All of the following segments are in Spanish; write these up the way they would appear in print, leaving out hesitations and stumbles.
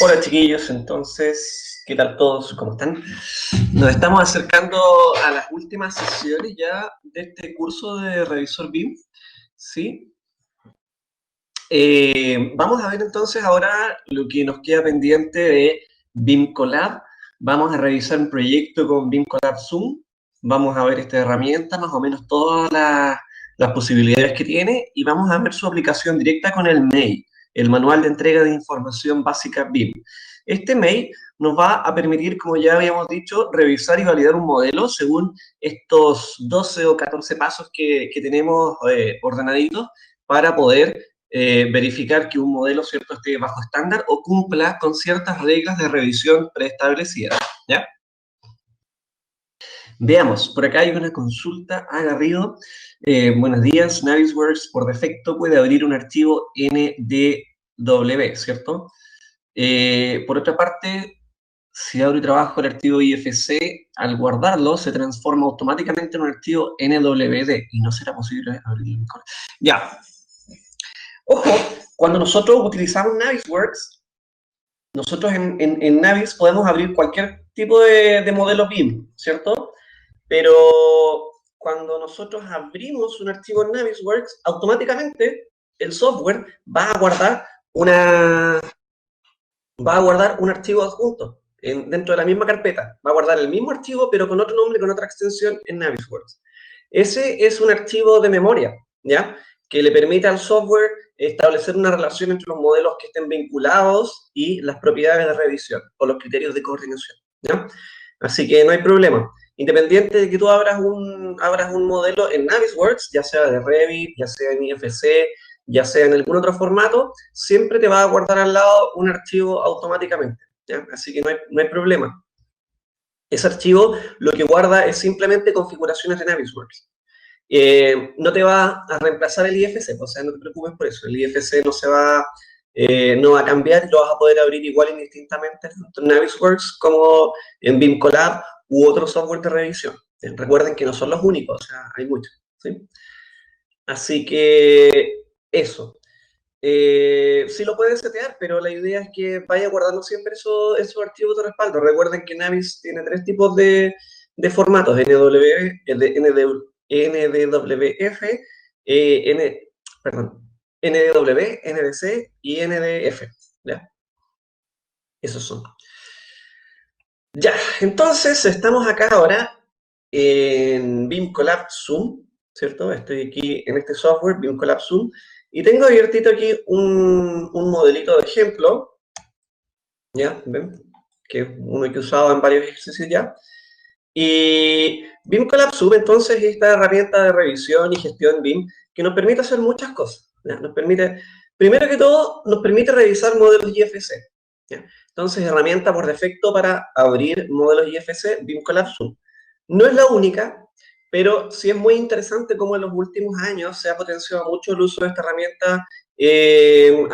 Hola chiquillos, entonces, ¿qué tal todos? ¿Cómo están? Nos estamos acercando a las últimas sesiones ya de este curso de Revisor BIM, ¿sí? Vamos a ver entonces ahora lo que nos queda pendiente de BIM Collab. Vamos a revisar un proyecto con BIM Collab Zoom. Vamos a ver esta herramienta, más o menos todas las posibilidades que tiene, y vamos a ver su aplicación directa con el MEI, el Manual de Entrega de Información Básica BIM. Este MEI nos va a permitir, como ya habíamos dicho, revisar y validar un modelo según estos 12 o 14 pasos que tenemos ordenaditos para poder verificar que un modelo, ¿cierto?, esté bajo estándar o cumpla con ciertas reglas de revisión preestablecidas, ¿ya? Veamos, por acá hay una consulta a Garrido. Buenos días, Navisworks por defecto puede abrir un archivo NDW, ¿cierto? Por otra parte, si abro y trabajo el archivo IFC, al guardarlo se transforma automáticamente en un archivo NWD y no será posible abrirlo. Ya, ojo, cuando nosotros utilizamos Navisworks, nosotros en Navis podemos abrir cualquier tipo de modelo BIM, ¿cierto? Pero cuando nosotros abrimos un archivo en Navisworks, automáticamente el software va a guardar un archivo adjunto dentro de la misma carpeta. Va a guardar el mismo archivo, pero con otro nombre, con otra extensión en Navisworks. Ese es un archivo de memoria, ¿ya? Que le permite al software establecer una relación entre los modelos que estén vinculados y las propiedades de revisión o los criterios de coordinación, ¿ya? Así que no hay problema. Independiente de que tú abras un modelo en Navisworks, ya sea de Revit, ya sea en IFC, ya sea en algún otro formato, siempre te va a guardar al lado un archivo automáticamente, ¿ya? Así que no hay problema. Ese archivo lo que guarda es simplemente configuraciones de Navisworks. No te va a reemplazar el IFC, o sea, no te preocupes por eso. El IFC no va a cambiar y lo vas a poder abrir igual indistintamente en Navisworks como en BIM Collab u otro software de revisión. Recuerden que no son los únicos, o sea, hay muchos, ¿sí? Así que eso. Sí lo pueden setear, pero la idea es que vaya guardando siempre esos archivos de respaldo. Recuerden que Navis tiene tres tipos de formatos: NDWF, perdón, NDW, NDC y NDF. ¿Ya? Esos son. Ya, entonces estamos acá ahora en BIM Collab Zoom, ¿cierto? Estoy aquí en este software, BIM Collab Zoom, y tengo abiertito aquí un modelito de ejemplo, ¿ya? ¿Ven? Que es uno que he usado en varios ejercicios ya. Y BIM Collab Zoom, entonces, es esta herramienta de revisión y gestión BIM que nos permite hacer muchas cosas, ¿ya? Primero que todo, nos permite revisar modelos IFC, ¿ya? Entonces, herramienta por defecto para abrir modelos IFC, BIM Collab Zoom. No es la única, pero sí es muy interesante cómo en los últimos años se ha potenciado mucho el uso de esta herramienta,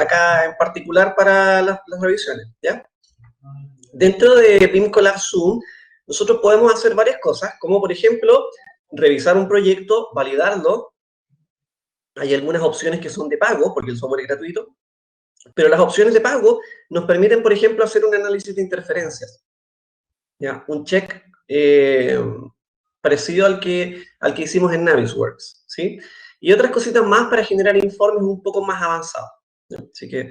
acá en particular para las revisiones, ¿ya? Dentro de BIM Collab Zoom, nosotros podemos hacer varias cosas, como por ejemplo, revisar un proyecto, validarlo. Hay algunas opciones que son de pago, porque el software es gratuito, pero las opciones de pago nos permiten, por ejemplo, hacer un análisis de interferencias, ¿ya? Un check parecido al que hicimos en Navisworks, ¿sí? Y otras cositas más para generar informes un poco más avanzados, ¿ya? Así que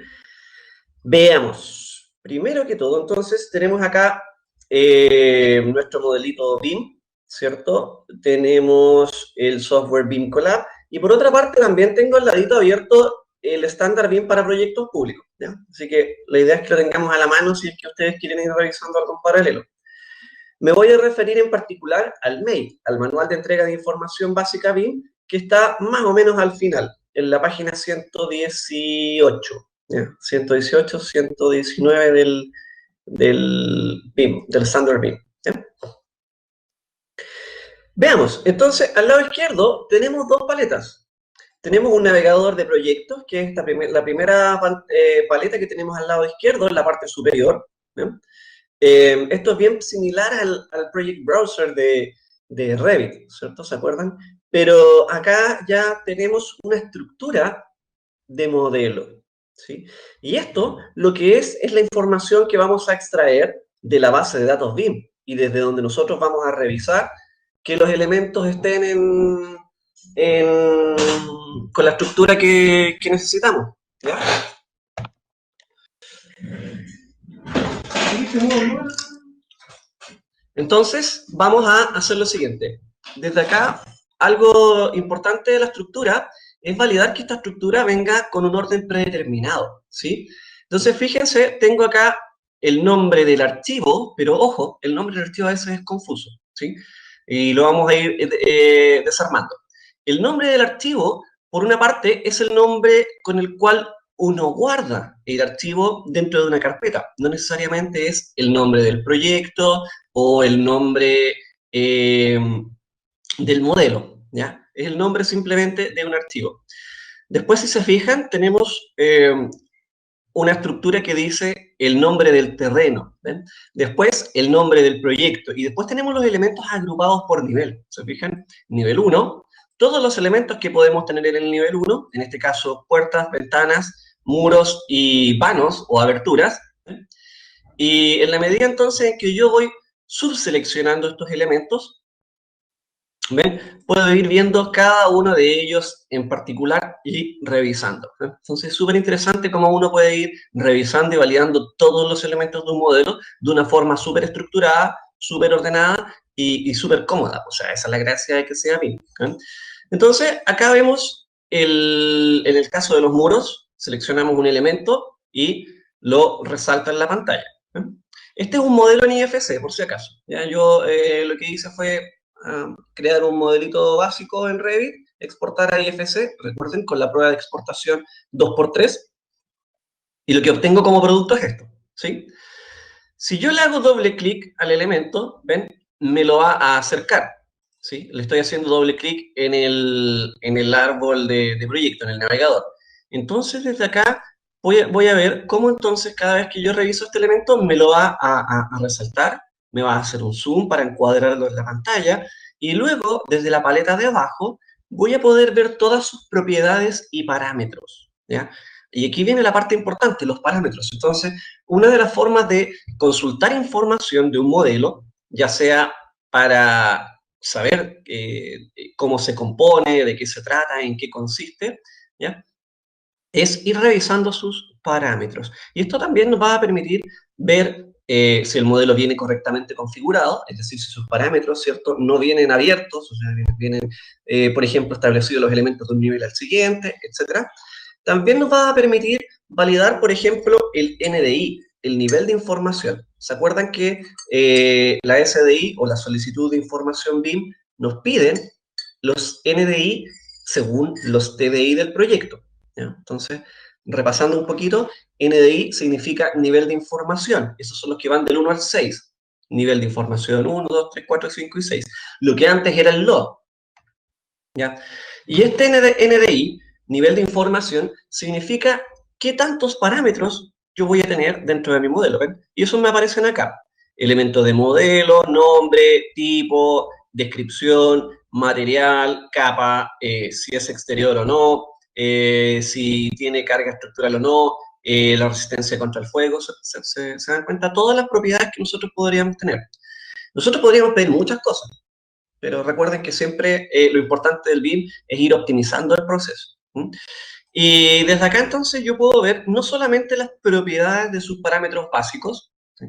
veamos. Primero que todo, entonces, tenemos acá nuestro modelito BIM, ¿cierto? Tenemos el software BIM Collab, y por otra parte también tengo al ladito abierto el estándar BIM para proyectos públicos, ¿ya? Así que la idea es que lo tengamos a la mano si es que ustedes quieren ir revisando algo en paralelo. Me voy a referir en particular al MEI, al Manual de Entrega de Información Básica BIM, que está más o menos al final, en la página 118, ¿ya? 118, 119 del BIM, del Standard BIM, ¿ya? Veamos, entonces, al lado izquierdo tenemos dos paletas. Tenemos un navegador de proyectos, que es la primera paleta que tenemos al lado izquierdo, en la parte superior, ¿ya? Esto es bien similar al Project Browser de Revit, ¿cierto? ¿Se acuerdan? Pero acá ya tenemos una estructura de modelo, ¿sí? Y esto lo que es la información que vamos a extraer de la base de datos BIM y desde donde nosotros vamos a revisar que los elementos estén con la estructura que necesitamos. ¿Ya? Entonces, vamos a hacer lo siguiente. Desde acá, algo importante de la estructura es validar que esta estructura venga con un orden predeterminado, ¿sí? Entonces, fíjense, tengo acá el nombre del archivo, pero ojo, el nombre del archivo a veces es confuso, ¿sí? Y lo vamos a ir desarmando. El nombre del archivo, por una parte, es el nombre con el cual uno guarda el archivo dentro de una carpeta. No necesariamente es el nombre del proyecto o el nombre del modelo, ¿ya? Es el nombre simplemente de un archivo. Después, si se fijan, tenemos una estructura que dice el nombre del terreno, ¿ven? Después el nombre del proyecto y después tenemos los elementos agrupados por nivel, ¿se fijan? Nivel 1, todos los elementos que podemos tener en el nivel 1, en este caso puertas, ventanas, muros y vanos o aberturas, ¿ven? Y en la medida entonces en que yo voy subseleccionando estos elementos, ¿ven? Puedo ir viendo cada uno de ellos en particular y revisando. ¿Eh? Entonces es súper interesante cómo uno puede ir revisando y validando todos los elementos de un modelo de una forma súper estructurada, súper ordenada y súper cómoda. O sea, esa es la gracia de que sea BIM. ¿Eh? Entonces, acá vemos, en el caso de los muros, seleccionamos un elemento y lo resalta en la pantalla. ¿Eh? Este es un modelo en IFC, por si acaso. ¿Ya? Yo lo que hice fue crear un modelito básico en Revit, exportar a IFC, recuerden, con la prueba de exportación 2x3, y lo que obtengo como producto es esto, ¿sí? Si yo le hago doble clic al elemento, ¿ven? Me lo va a acercar, ¿sí? Le estoy haciendo doble clic en el árbol de proyecto, en el navegador. Entonces, desde acá voy a ver cómo entonces cada vez que yo reviso este elemento me lo va a resaltar, me va a hacer un zoom para encuadrarlo en la pantalla y luego, desde la paleta de abajo, voy a poder ver todas sus propiedades y parámetros, ¿ya? Y aquí viene la parte importante, los parámetros. Entonces, una de las formas de consultar información de un modelo, ya sea para saber cómo se compone, de qué se trata, en qué consiste, ¿ya? Es ir revisando sus parámetros. Y esto también nos va a permitir ver si el modelo viene correctamente configurado, es decir, si sus parámetros, ¿cierto?, no vienen abiertos, o sea, vienen, por ejemplo, establecidos los elementos de un nivel al siguiente, etc. También nos va a permitir validar, por ejemplo, el NDI, el nivel de información. ¿Se acuerdan que la SDI o la solicitud de información BIM nos piden los NDI según los TDI del proyecto? ¿Ya? Entonces, repasando un poquito, NDI significa nivel de información. Esos son los que van del 1 al 6. Nivel de información 1, 2, 3, 4, 5 y 6. Lo que antes era el log. ¿Ya? Y este NDI, nivel de información, significa qué tantos parámetros yo voy a tener dentro de mi modelo. ¿Ven? Y eso me aparecen acá. Elementos de modelo, nombre, tipo, descripción, material, capa, si es exterior o no, si tiene carga estructural o no, la resistencia contra el fuego. Se dan cuenta todas las propiedades que nosotros podríamos tener. Nosotros podríamos pedir muchas cosas, pero recuerden que siempre lo importante del BIM es ir optimizando el proceso. ¿Mm? Y desde acá entonces yo puedo ver no solamente las propiedades de sus parámetros básicos, ¿sí?,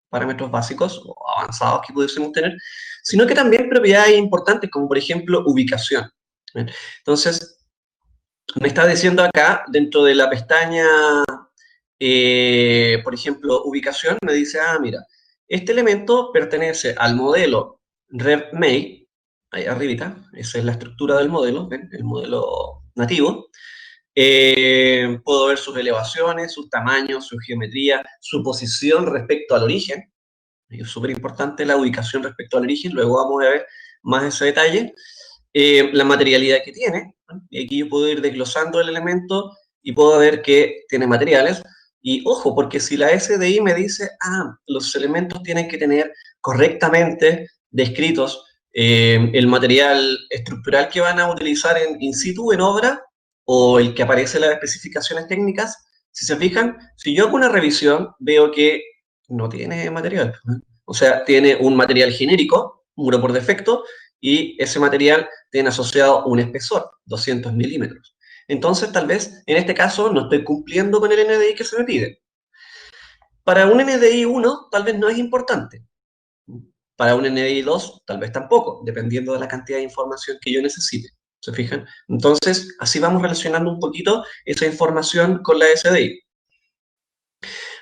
parámetros básicos o avanzados que pudiésemos tener, sino que también propiedades importantes como por ejemplo ubicación. ¿Sí? Entonces, me está diciendo acá, dentro de la pestaña, por ejemplo, ubicación, me dice, mira, este elemento pertenece al modelo RevMake, ahí arribita, esa es la estructura del modelo, ¿ven? El modelo nativo. Puedo ver sus elevaciones, sus tamaños, su geometría, su posición respecto al origen. Es súper importante la ubicación respecto al origen, luego vamos a ver más ese detalle. La materialidad que tiene, ¿no? Y aquí yo puedo ir desglosando el elemento y puedo ver que tiene materiales. Y ojo, porque si la SDI me dice, los elementos tienen que tener correctamente descritos el material estructural que van a utilizar in situ, en obra, o el que aparece en las especificaciones técnicas, Si se fijan, si yo hago una revisión, veo que no tiene material. O sea, tiene un material genérico, muro por defecto, y ese material tiene asociado un espesor, 200 milímetros. Entonces, tal vez, en este caso, no estoy cumpliendo con el NDI que se me pide. Para un NDI 1, tal vez no es importante. Para un NDI 2, tal vez tampoco, dependiendo de la cantidad de información que yo necesite. ¿Se fijan? Entonces, así vamos relacionando un poquito esa información con la SDI.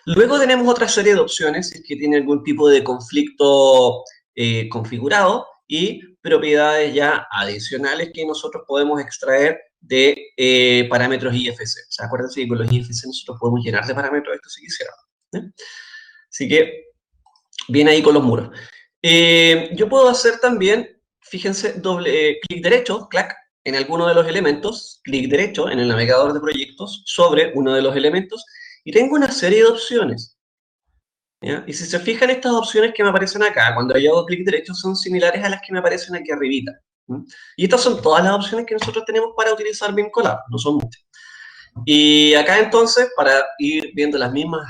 Luego tenemos otra serie de opciones, si es que tiene algún tipo de conflicto configurado y propiedades ya adicionales que nosotros podemos extraer de parámetros IFC. O sea, acuérdense que con los IFC nosotros podemos llenar de parámetros esto si quisiéramos. Así que, bien ahí con los muros. Yo puedo hacer también, fíjense, doble clic derecho, clac, en alguno de los elementos, clic derecho en el navegador de proyectos sobre uno de los elementos y tengo una serie de opciones. ¿Ya? Y si se fijan, estas opciones que me aparecen acá, cuando yo hago clic derecho, son similares a las que me aparecen aquí arribita. Y estas son todas las opciones que nosotros tenemos para utilizar BIM Collab, no son muchas. Y acá entonces, para ir viendo las mismas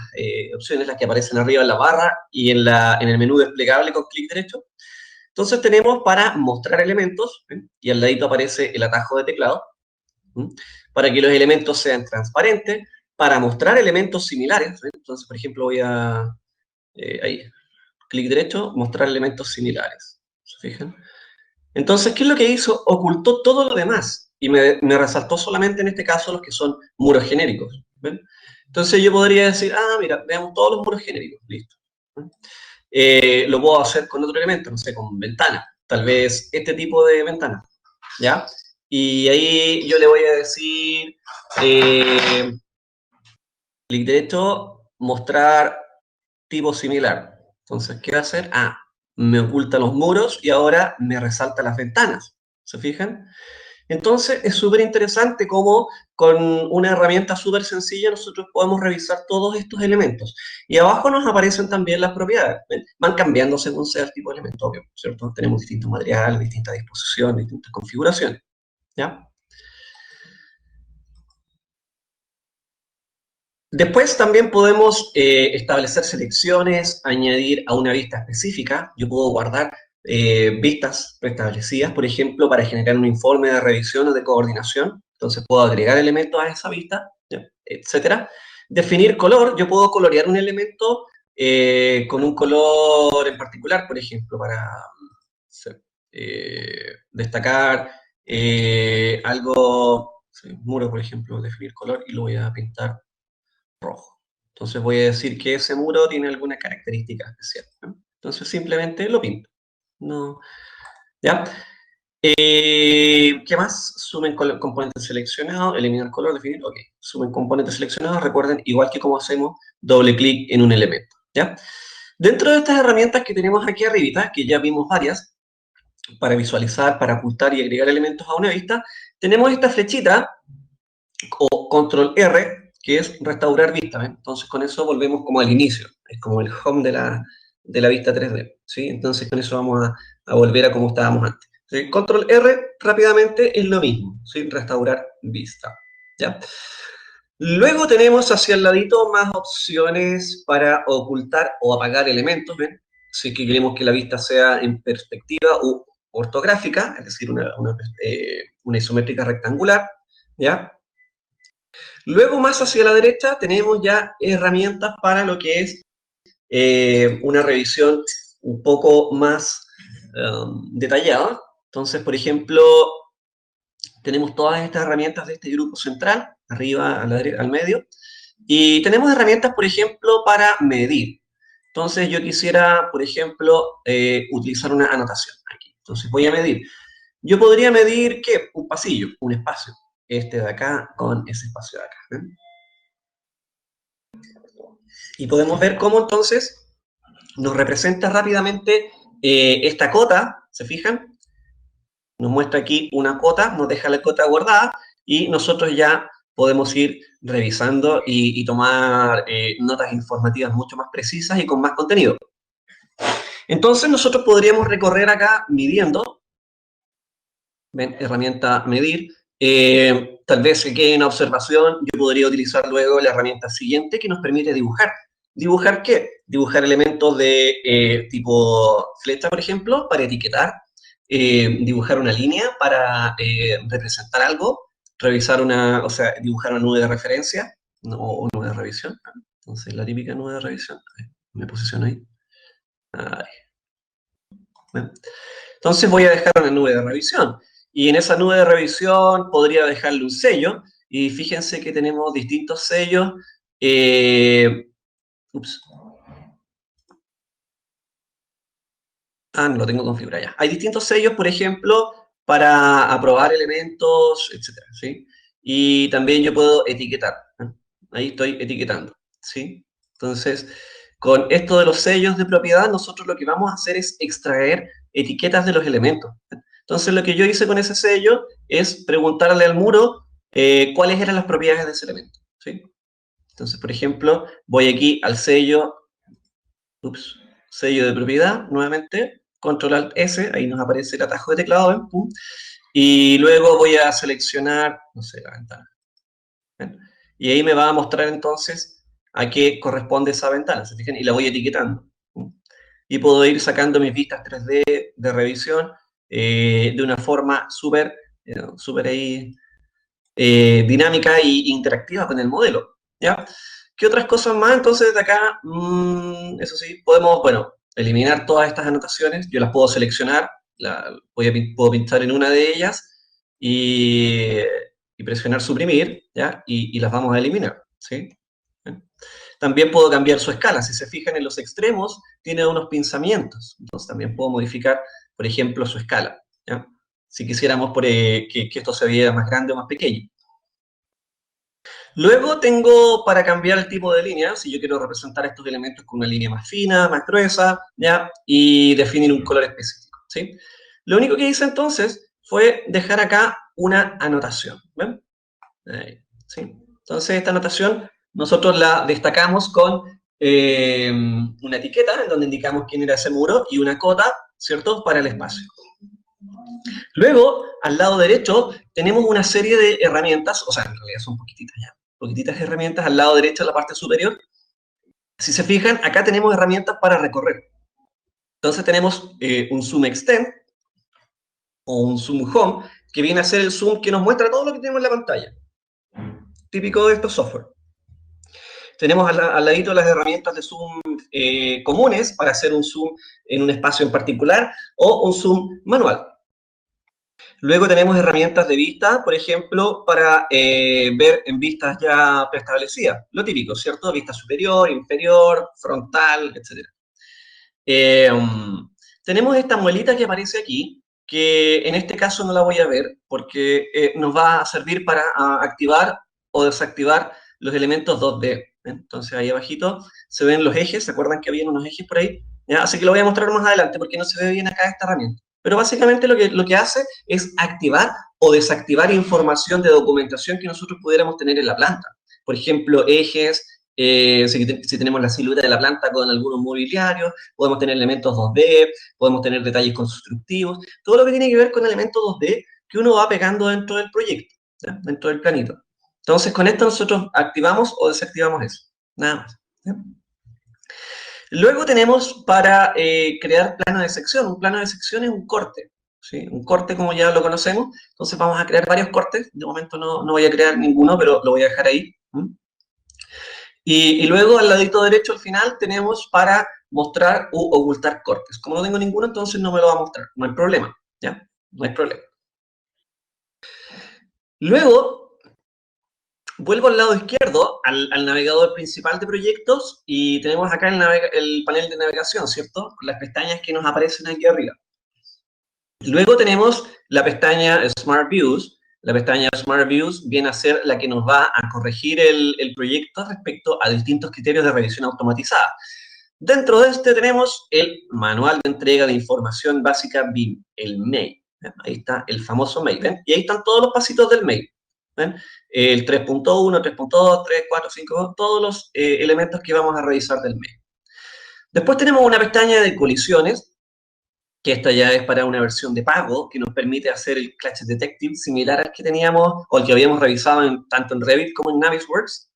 opciones, las que aparecen arriba en la barra y en el menú desplegable con clic derecho, entonces tenemos para mostrar elementos, y al ladito aparece el atajo de teclado, para que los elementos sean transparentes, para mostrar elementos similares. Entonces, por ejemplo, voy a, ahí, clic derecho, mostrar elementos similares. ¿Se fijan? Entonces, ¿qué es lo que hizo? Ocultó todo lo demás y me resaltó solamente en este caso los que son muros genéricos. ¿Ven? Entonces yo podría decir, mira, veamos todos los muros genéricos, listo. Lo puedo hacer con otro elemento, no sé, con ventana, tal vez este tipo de ventana, ¿ya? Y ahí yo le voy a decir, clic derecho, mostrar tipo similar. Entonces, ¿qué va a hacer? Me oculta los muros y ahora me resalta las ventanas. ¿Se fijan? Entonces, es súper interesante cómo con una herramienta súper sencilla nosotros podemos revisar todos estos elementos. Y abajo nos aparecen también las propiedades. ¿Ven? Van cambiando según sea el tipo de elemento, obvio, ¿cierto? Tenemos distintos materiales, distintas disposiciones, distintas configuraciones. ¿Ya? Después también podemos establecer selecciones, añadir a una vista específica. Yo puedo guardar vistas preestablecidas, por ejemplo, para generar un informe de revisión o de coordinación. Entonces puedo agregar elementos a esa vista, ¿ya? Etcétera. Definir color. Yo puedo colorear un elemento con un color en particular, por ejemplo, para destacar algo, muro, por ejemplo, definir color y lo voy a pintar rojo. Entonces voy a decir que ese muro tiene alguna característica especial, ¿no? Entonces simplemente lo pinto. No, ¿ya? ¿Qué más? Sumen componentes seleccionados, eliminar color, definir, ok. Sumen componentes seleccionados, recuerden, igual que como hacemos, doble clic en un elemento, ¿ya? Dentro de estas herramientas que tenemos aquí arribita, que ya vimos varias, para visualizar, para ocultar y agregar elementos a una vista, tenemos esta flechita, o control R, que es restaurar vista, ¿ven? Entonces con eso volvemos como al inicio, es como el home de la vista 3D, ¿sí? Entonces con eso vamos a volver a como estábamos antes. ¿Sí? Control R rápidamente es lo mismo, ¿sí? Restaurar vista, ¿ya? Luego tenemos hacia el ladito más opciones para ocultar o apagar elementos, ¿ven? Si que queremos que la vista sea en perspectiva u ortográfica, es decir, una isométrica rectangular, ¿ya? Luego, más hacia la derecha, tenemos ya herramientas para lo que es una revisión un poco más detallada. Entonces, por ejemplo, tenemos todas estas herramientas de este grupo central, arriba a la derecha, al medio, y tenemos herramientas, por ejemplo, para medir. Entonces, yo quisiera, por ejemplo, utilizar una anotación aquí. Entonces, voy a medir. Yo podría medir, ¿qué? Un pasillo, un espacio. Este de acá con ese espacio de acá. Y podemos ver cómo entonces nos representa rápidamente esta cota, ¿se fijan? Nos muestra aquí una cota, nos deja la cota guardada y nosotros ya podemos ir revisando y tomar notas informativas mucho más precisas y con más contenido. Entonces nosotros podríamos recorrer acá midiendo, ven, herramienta medir, tal vez se quede una observación, yo podría utilizar luego la herramienta siguiente que nos permite dibujar. ¿Dibujar qué? Dibujar elementos de tipo flecha, por ejemplo, para etiquetar, dibujar una línea para representar algo, revisar o sea, dibujar una nube de referencia, o nube de revisión. Entonces, la típica nube de revisión. Me posiciono ahí. Ahí. Entonces voy a dejar una nube de revisión. Y en esa nube de revisión podría dejarle un sello. Y fíjense que tenemos distintos sellos. Ups. No lo tengo configurado ya. Hay distintos sellos, por ejemplo, para aprobar elementos, etcétera, ¿sí? Y también yo puedo etiquetar. Ahí estoy etiquetando, ¿sí? Entonces, con esto de los sellos de propiedad, nosotros lo que vamos a hacer es extraer etiquetas de los elementos. Entonces, lo que yo hice con ese sello es preguntarle al muro cuáles eran las propiedades de ese elemento, ¿sí? Entonces, por ejemplo, voy aquí al sello, sello de propiedad, nuevamente, Control Alt S, ahí nos aparece el atajo de teclado, ¿ven? Pum. Y luego voy a seleccionar, no sé, la ventana. ¿Ven? Y ahí me va a mostrar entonces a qué corresponde esa ventana, ¿se fijan? Y la voy etiquetando. Y puedo ir sacando mis vistas 3D de revisión de una forma súper ahí dinámica e interactiva con el modelo, ¿ya? ¿Qué otras cosas más? Entonces, de acá, eso sí, podemos, bueno, eliminar todas estas anotaciones. Yo las puedo seleccionar, puedo pinchar en una de ellas y, y presionar suprimir, ¿ya? Y las vamos a eliminar, ¿sí? También puedo cambiar su escala. Si se fijan en los extremos, tiene unos pinzamientos. Entonces, también puedo modificar, por ejemplo, su escala, ¿ya? Si quisiéramos que esto se viera más grande o más pequeño. Luego tengo para cambiar el tipo de línea, si yo quiero representar estos elementos con una línea más fina, más gruesa, ¿ya? Y definir un color específico, ¿sí? Lo único que hice entonces fue dejar acá una anotación, ¿ven? Ahí, ¿sí? Entonces esta anotación nosotros la destacamos con una etiqueta en donde indicamos quién era ese muro y una cota, ¿cierto?, para el espacio. Luego, al lado derecho, tenemos una serie de herramientas, o sea, en realidad son poquititas ya, poquititas herramientas al lado derecho, en la parte superior. Si se fijan, acá tenemos herramientas para recorrer. Entonces tenemos un zoom extend o un zoom home, que viene a ser el zoom que nos muestra todo lo que tenemos en la pantalla. Típico de estos software. Tenemos al ladito las herramientas de zoom comunes para hacer un zoom en un espacio en particular o un zoom manual. Luego tenemos herramientas de vista, por ejemplo, para ver en vistas ya preestablecidas. Lo típico, ¿cierto? Vista superior, inferior, frontal, etc. Tenemos esta muelita que aparece aquí, que en este caso no la voy a ver, porque nos va a servir para activar o desactivar los elementos 2D. Entonces ahí abajito se ven los ejes, ¿se acuerdan que había unos ejes por ahí? ¿Ya? Así que lo voy a mostrar más adelante porque no se ve bien acá esta herramienta. Pero básicamente lo que hace es activar o desactivar información de documentación que nosotros pudiéramos tener en la planta. Por ejemplo, ejes, si tenemos la silueta de la planta con algunos mobiliarios, podemos tener elementos 2D, podemos tener detalles constructivos, todo lo que tiene que ver con elementos 2D que uno va pegando dentro del proyecto, ¿ya? Dentro del planito. Entonces, con esto nosotros activamos o desactivamos eso, nada más, ¿ya? Luego tenemos para crear plano de sección. Un plano de sección es un corte, ¿sí? Un corte como ya lo conocemos. Entonces vamos a crear varios cortes. De momento no voy a crear ninguno, pero lo voy a dejar ahí. Y luego al ladito derecho al final tenemos para mostrar u ocultar cortes. Como no tengo ninguno, entonces no me lo va a mostrar. No hay problema, ¿ya? No hay problema. Luego vuelvo al lado izquierdo, al navegador principal de proyectos, y tenemos acá el panel de navegación, ¿cierto? Con las pestañas que nos aparecen aquí arriba. Luego tenemos la pestaña Smart Views. La pestaña Smart Views viene a ser la que nos va a corregir el proyecto respecto a distintos criterios de revisión automatizada. Dentro de este tenemos el manual de entrega de información básica BIM, el mail. ¿Ven? Ahí está el famoso mail, ¿ven? Y ahí están todos los pasitos del mail. ¿Ven? El 3.1, 3.2, 3, 4, 5, todos los elementos que vamos a revisar del mail. Después tenemos una pestaña de colisiones, que esta ya es para una versión de pago, que nos permite hacer el Clash Detective similar al que teníamos, o al que habíamos revisado tanto en Revit como en Navisworks.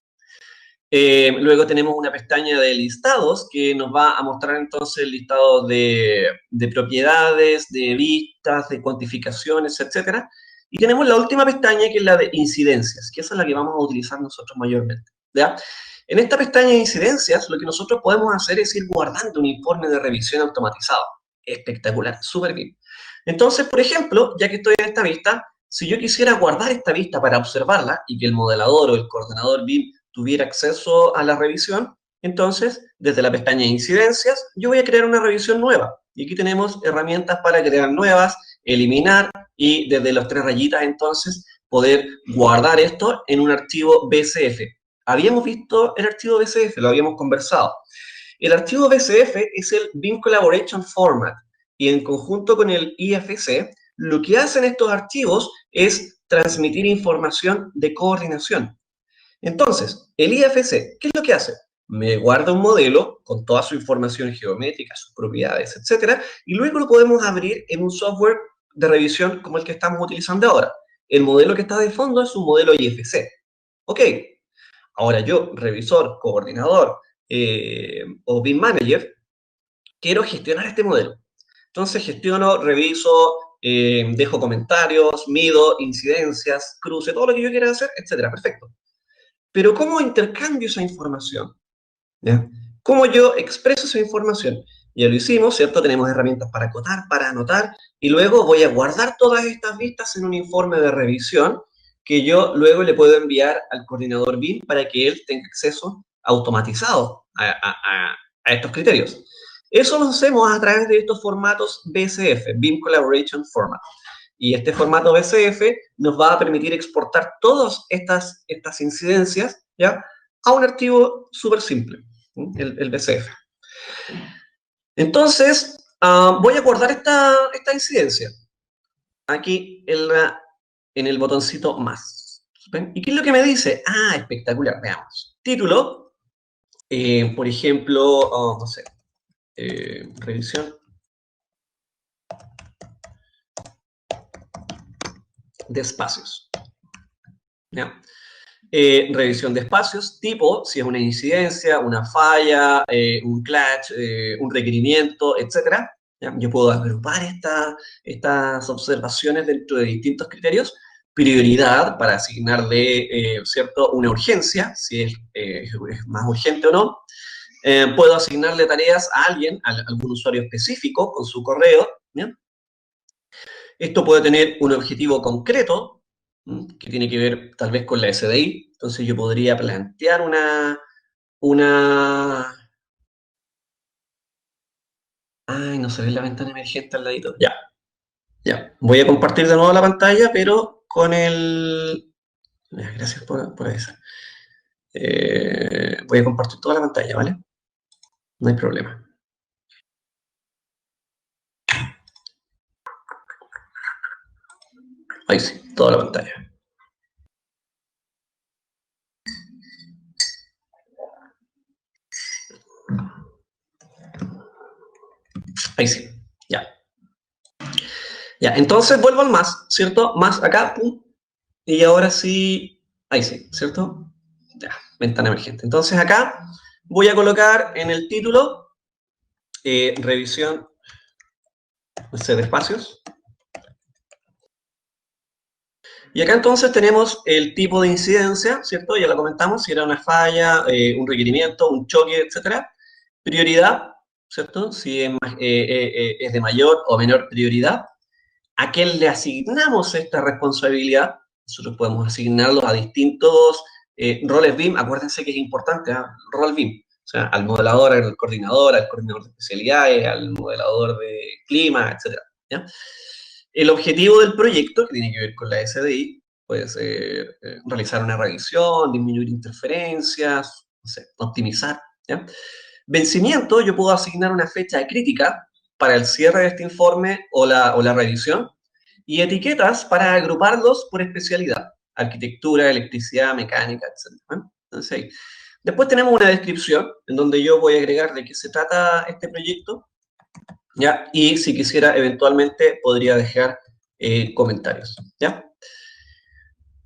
Luego tenemos una pestaña de listados que nos va a mostrar entonces el listado de propiedades, de vistas, de cuantificaciones, etcétera. Y tenemos la última pestaña que es la de incidencias, que esa es la que vamos a utilizar nosotros mayormente, ¿ya? En esta pestaña de incidencias, lo que nosotros podemos hacer es ir guardando un informe de revisión automatizado. Espectacular, súper bien. Entonces, por ejemplo, ya que estoy en esta vista, si yo quisiera guardar esta vista para observarla y que el modelador o el coordenador BIM tuviera acceso a la revisión, entonces, desde la pestaña de incidencias, yo voy a crear una revisión nueva. Y aquí tenemos herramientas para crear nuevas, eliminar y desde las 3 rayitas, entonces, poder guardar esto en un archivo BCF. Habíamos visto el archivo BCF, lo habíamos conversado. El archivo BCF es el BIM Collaboration Format y en conjunto con el IFC, lo que hacen estos archivos es transmitir información de coordinación. Entonces, el IFC, ¿qué es lo que hace? Me guarda un modelo con toda su información geométrica, sus propiedades, etcétera, y luego lo podemos abrir en un software de revisión como el que estamos utilizando ahora. El modelo que está de fondo es un modelo IFC. Ok, ahora yo, revisor, coordinador o BIM manager, quiero gestionar este modelo. Entonces gestiono, reviso, dejo comentarios, mido, incidencias, cruce, todo lo que yo quiera hacer, etcétera. Perfecto. Pero ¿cómo intercambio esa información? ¿Ya? ¿Cómo yo expreso esa información? Ya lo hicimos, ¿cierto? Tenemos herramientas para acotar, para anotar, y luego voy a guardar todas estas vistas en un informe de revisión que yo luego le puedo enviar al coordinador BIM para que él tenga acceso automatizado a estos criterios. Eso lo hacemos a través de estos formatos BCF, BIM Collaboration Format. Y este formato BCF nos va a permitir exportar todas estas incidencias, ¿ya?, a un archivo súper simple, el BCF. Entonces, voy a guardar esta incidencia aquí en el botoncito más. ¿Ven? ¿Y qué es lo que me dice? Ah, espectacular, veamos. Título, por ejemplo, no sé, revisión de espacios. ¿Ya? Revisión de espacios, tipo, si es una incidencia, una falla, un clash, un requerimiento, etc. ¿Ya? Yo puedo agrupar estas observaciones dentro de distintos criterios. Prioridad para asignarle, ¿cierto?, una urgencia, si es más urgente o no. Puedo asignarle tareas a alguien, a algún usuario específico, con su correo. ¿Ya? Esto puede tener un objetivo concreto, que tiene que ver tal vez con la SDI. Entonces yo podría plantear una... Ay, no se ve la ventana emergente al ladito. Ya, ya. Voy a compartir de nuevo la pantalla, pero con el... Gracias por eso. Voy a compartir toda la pantalla, ¿vale? No hay problema. Ahí sí, toda la pantalla. Ahí sí, ya. Ya, entonces vuelvo al más, ¿cierto? Más acá, pum. Y ahora sí, ahí sí, ¿cierto? Ya, ventana emergente. Entonces acá voy a colocar en el título revisión, no sé, de espacios. Y acá entonces tenemos el tipo de incidencia, ¿cierto? Ya lo comentamos, si era una falla, un requerimiento, un choque, etcétera. Prioridad, ¿cierto? Si es de mayor o menor prioridad. ¿A quién le asignamos esta responsabilidad? Nosotros podemos asignarlos a distintos roles BIM. Acuérdense que es importante, ¿eh? Rol BIM. O sea, al modelador, al coordinador de especialidades, al modelador de clima, etc. ¿Ya? El objetivo del proyecto, que tiene que ver con la SDI, puede ser realizar una revisión, disminuir interferencias, no sé, optimizar. ¿Ya? Vencimiento, yo puedo asignar una fecha crítica para el cierre de este informe o la revisión, y etiquetas para agruparlos por especialidad, arquitectura, electricidad, mecánica, etc. Entonces, después tenemos una descripción en donde yo voy a agregar de qué se trata este proyecto, ¿ya? Y si quisiera, eventualmente, podría dejar comentarios, ¿ya?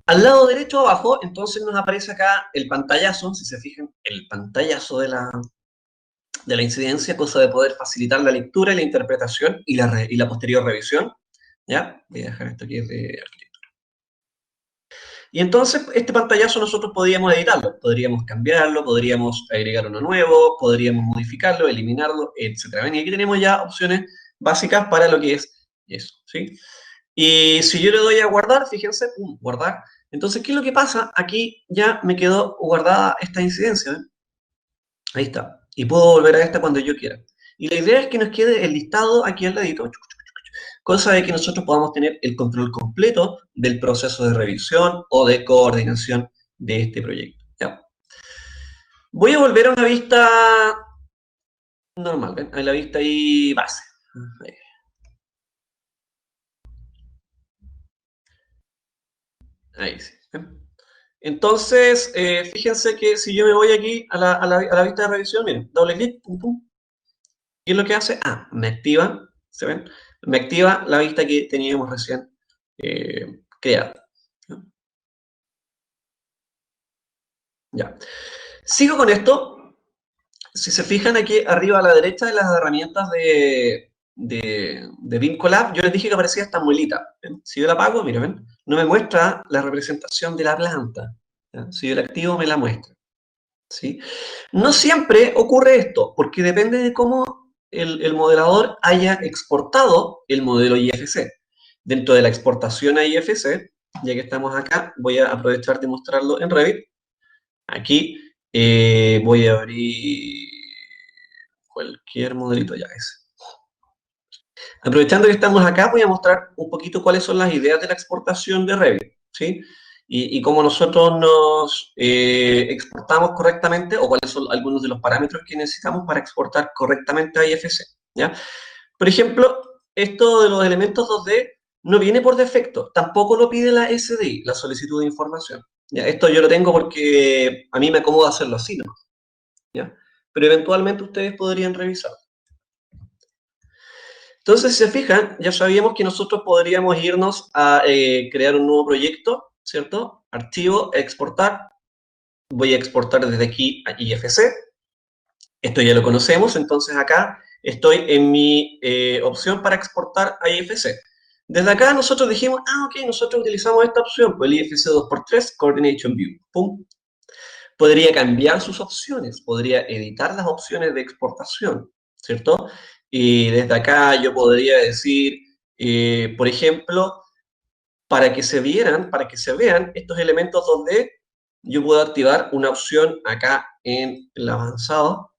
Al lado derecho abajo, entonces nos aparece acá el pantallazo, si se fijan, el pantallazo de la incidencia, cosa de poder facilitar la lectura y la interpretación y la posterior revisión, ¿ya? Voy a dejar esto aquí de arquitectura. Y entonces, este pantallazo nosotros podríamos editarlo, podríamos cambiarlo, podríamos agregar uno nuevo, podríamos modificarlo, eliminarlo, etcétera. Y aquí tenemos ya opciones básicas para lo que es eso, ¿sí? Y si yo le doy a guardar, fíjense, pum, guardar. Entonces, ¿qué es lo que pasa? Aquí ya me quedó guardada esta incidencia, ¿ven? Ahí está. Y puedo volver a esta cuando yo quiera. Y la idea es que nos quede el listado aquí al ladito, cosa de que nosotros podamos tener el control completo del proceso de revisión o de coordinación de este proyecto. ¿Ya? Voy a volver a una vista normal, ¿ven? A la vista ahí base. Ahí sí. ¿Ven? Entonces, fíjense que si yo me voy aquí a la vista de revisión, miren, doble clic, pum, pum, ¿qué es lo que hace? Ah, me activa, ¿se ven? Me activa la vista que teníamos recién creada. Ya. Sigo con esto. Si se fijan aquí arriba a la derecha de las herramientas de BIM Collab, yo les dije que aparecía esta muelita. ¿Ven? Si yo la apago, miren, ¿ven? No me muestra la representación de la planta. ¿Ya? Si yo la activo, me la muestra. ¿Sí? No siempre ocurre esto, porque depende de cómo el modelador haya exportado el modelo IFC. Dentro de la exportación a IFC, ya que estamos acá, voy a aprovechar de mostrarlo en Revit. Aquí voy a abrir cualquier modelito, ya es. Aprovechando que estamos acá, voy a mostrar un poquito cuáles son las ideas de la exportación de Revit, ¿sí? Y cómo nosotros nos exportamos correctamente, o cuáles son algunos de los parámetros que necesitamos para exportar correctamente a IFC, ¿ya? Por ejemplo, esto de los elementos 2D no viene por defecto, tampoco lo pide la SDI, la solicitud de información. ¿Ya? Esto yo lo tengo porque a mí me acomoda hacerlo así, ¿no? ¿Ya? Pero eventualmente ustedes podrían revisar. Entonces, si se fijan, ya sabíamos que nosotros podríamos irnos a crear un nuevo proyecto, ¿cierto? Archivo, exportar. Voy a exportar desde aquí a IFC. Esto ya lo conocemos, entonces acá estoy en mi opción para exportar a IFC. Desde acá nosotros dijimos, ok, nosotros utilizamos esta opción, pues el IFC 2x3, Coordination View. Pum. Podría cambiar sus opciones, podría editar las opciones de exportación, ¿cierto? Y desde acá yo podría decir, por ejemplo, para que se vean estos elementos 2D, yo puedo activar una opción acá en el avanzado.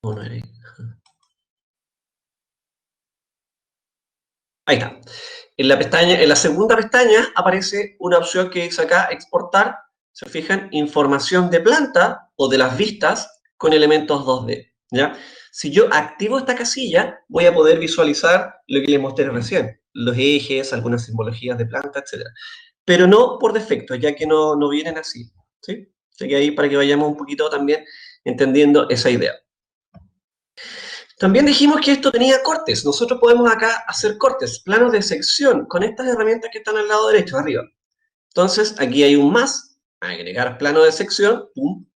Oh, no era ahí. Ahí está. En la segunda pestaña aparece una opción que dice acá exportar, se fijan, información de planta o de las vistas con elementos 2D. ¿Ya? Si yo activo esta casilla, voy a poder visualizar lo que les mostré recién, los ejes, algunas simbologías de planta, etc. Pero no por defecto, ya que no vienen así. ¿Sí? Así que ahí para que vayamos un poquito también entendiendo esa idea. También dijimos que esto tenía cortes. Nosotros podemos acá hacer cortes, planos de sección, con estas herramientas que están al lado derecho, arriba. Entonces, aquí hay un más, agregar plano de sección, pum.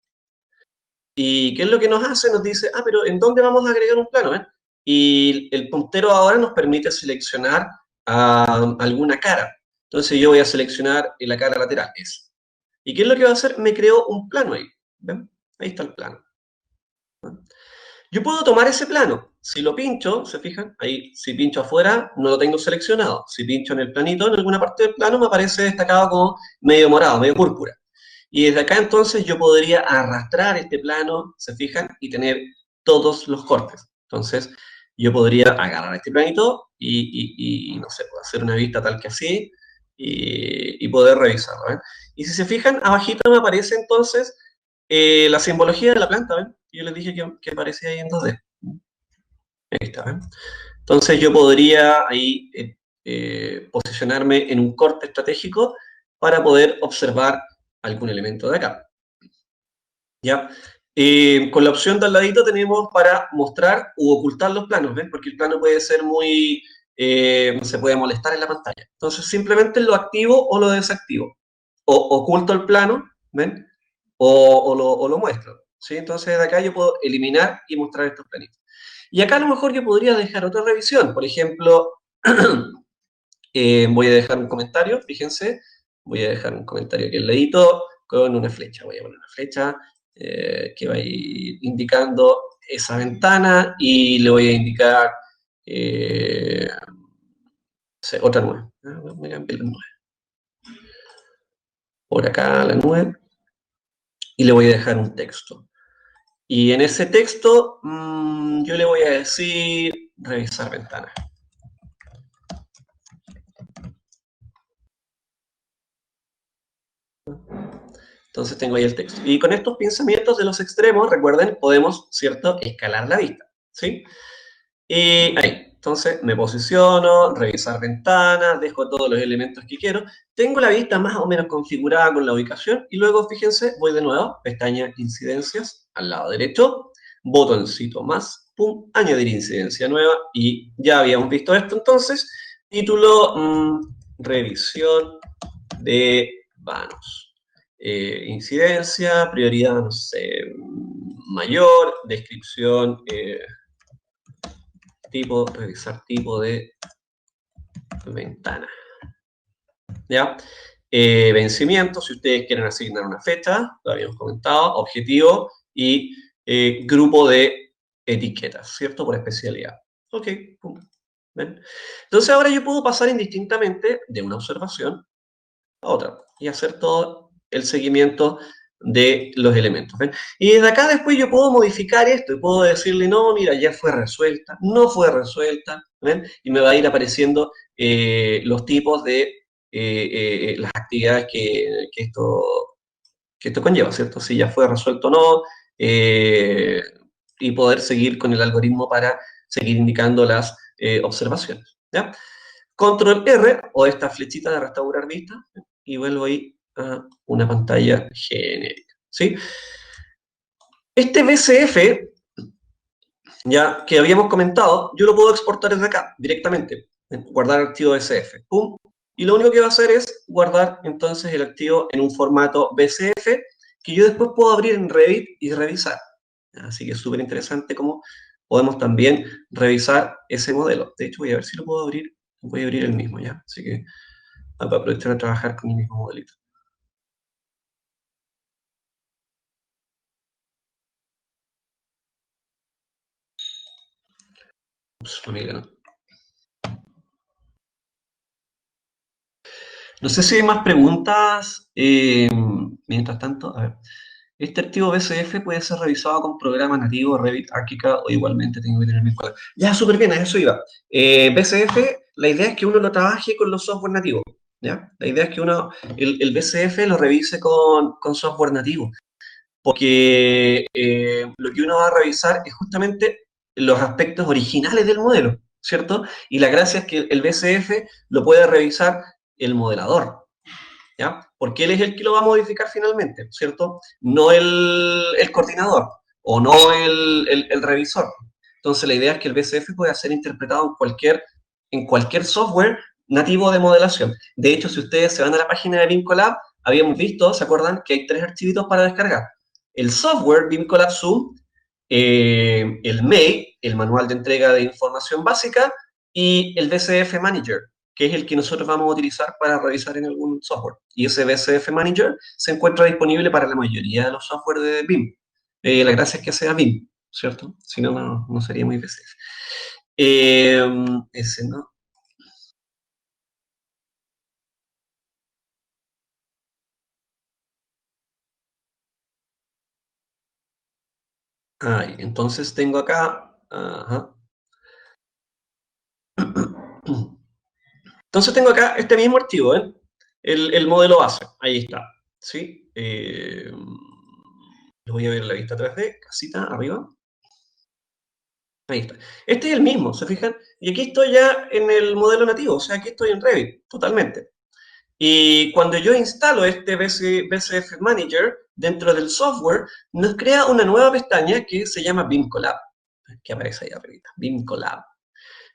¿Y qué es lo que nos hace? Nos dice, pero ¿en dónde vamos a agregar un plano? Y el puntero ahora nos permite seleccionar alguna cara. Entonces yo voy a seleccionar la cara lateral, esa. ¿Y qué es lo que va a hacer? Me creó un plano ahí. ¿Ven? Ahí está el plano. Yo puedo tomar ese plano. Si lo pincho, ¿se fijan? Ahí, si pincho afuera, no lo tengo seleccionado. Si pincho en el planito, en alguna parte del plano, me aparece destacado como medio morado, medio púrpura. Y desde acá entonces yo podría arrastrar este plano, ¿se fijan? Y tener todos los cortes. Entonces, yo podría agarrar este planito y no sé, hacer una vista tal que así y poder revisarlo. ¿Ven? Y si se fijan, abajito me aparece entonces la simbología de la planta, ¿ven? Yo les dije que aparecía ahí en 2D. Ahí está, ¿ven? Entonces yo podría ahí posicionarme en un corte estratégico para poder observar algún elemento de acá. ¿Ya? Con la opción de al ladito tenemos para mostrar u ocultar los planos, ¿ven? Porque el plano puede ser muy, se puede molestar en la pantalla. Entonces simplemente lo activo o lo desactivo. O oculto el plano, ¿ven? O lo muestro, ¿sí? Entonces de acá yo puedo eliminar y mostrar estos planitos. Y acá a lo mejor yo podría dejar otra revisión. Por ejemplo, voy a dejar un comentario, fíjense, voy a dejar un comentario aquí al ladito con una flecha. Voy a poner una flecha que va a ir indicando esa ventana y le voy a indicar eh, otra nube. Voy a cambiar la nube. Por acá la nube y le voy a dejar un texto. Y en ese texto yo le voy a decir revisar ventana. Entonces tengo ahí el texto. Y con estos pensamientos de los extremos, recuerden, podemos, ¿cierto?, escalar la vista, ¿sí? Y ahí. Entonces me posiciono, revisar ventanas, dejo todos los elementos que quiero. Tengo la vista más o menos configurada con la ubicación y luego, fíjense, voy de nuevo, pestaña incidencias, al lado derecho, botoncito más, pum, añadir incidencia nueva y ya habíamos visto esto entonces. Título, revisión de vanos. Incidencia, prioridad, no sé, mayor, descripción, tipo, revisar tipo de ventana. ¿Ya? Vencimiento, si ustedes quieren asignar una fecha, lo habíamos comentado, objetivo y grupo de etiquetas, ¿cierto? Por especialidad. Ok, pum. ¿Ven? Entonces ahora yo puedo pasar indistintamente de una observación a otra y hacer todo el seguimiento de los elementos. ¿Ven? Y desde acá después yo puedo modificar esto y puedo decirle, no, mira, ya fue resuelta, no fue resuelta, ¿ven? Y me va a ir apareciendo los tipos de las actividades que esto conlleva, ¿cierto? Si ya fue resuelto o no, y poder seguir con el algoritmo para seguir indicando las observaciones. ¿Ya? Control R o esta flechita de restaurar vista y vuelvo ahí a una pantalla genérica. ¿Sí? Este BCF, ya que habíamos comentado, yo lo puedo exportar desde acá directamente, guardar archivo BCF. ¡Pum! Y lo único que va a hacer es guardar entonces el archivo en un formato BCF que yo después puedo abrir en Revit y revisar. Así que es súper interesante cómo podemos también revisar ese modelo. De hecho, voy a ver si lo puedo abrir. Voy a abrir el mismo ya. Así que para aprovechar a trabajar con el mismo modelito. Ups, amiga, no. No sé si hay más preguntas. Mientras tanto, a ver. Este archivo BCF puede ser revisado con programa nativo, Revit, Archicad o igualmente tengo que tener mi cuadro. Ya, súper bien, a eso iba. BCF, la idea es que uno lo trabaje con los software nativos. ¿Ya? La idea es que uno, el BCF lo revise con software nativo. Porque lo que uno va a revisar es justamente los aspectos originales del modelo, ¿cierto? Y la gracia es que el BCF lo puede revisar el modelador, ¿ya? Porque él es el que lo va a modificar finalmente, ¿cierto? No el coordinador o no el revisor. Entonces la idea es que el BCF pueda ser interpretado en cualquier software nativo de modelación. De hecho, si ustedes se van a la página de Vincolab, habíamos visto, ¿se acuerdan? Que hay 3 archivitos para descargar. El software Vincolab Zoom, el MEI, el manual de entrega de información básica, y el BCF Manager, que es el que nosotros vamos a utilizar para revisar en algún software. Y ese BCF Manager se encuentra disponible para la mayoría de los software de BIM. La gracia es que sea BIM, ¿cierto? Si no, no sería muy BCF. Ese no. Entonces tengo acá. Ajá. Entonces tengo acá este mismo archivo, ¿eh? El modelo base. Ahí está. ¿Sí? Lo voy a ver en la vista 3D, casita, arriba. Ahí está. Este es el mismo, ¿se fijan? Y aquí estoy ya en el modelo nativo, o sea, aquí estoy en Revit, totalmente. Y cuando yo instalo este BCF Manager dentro del software, nos crea una nueva pestaña que se llama BIM Collab, que aparece ahí arriba, BIM Collab.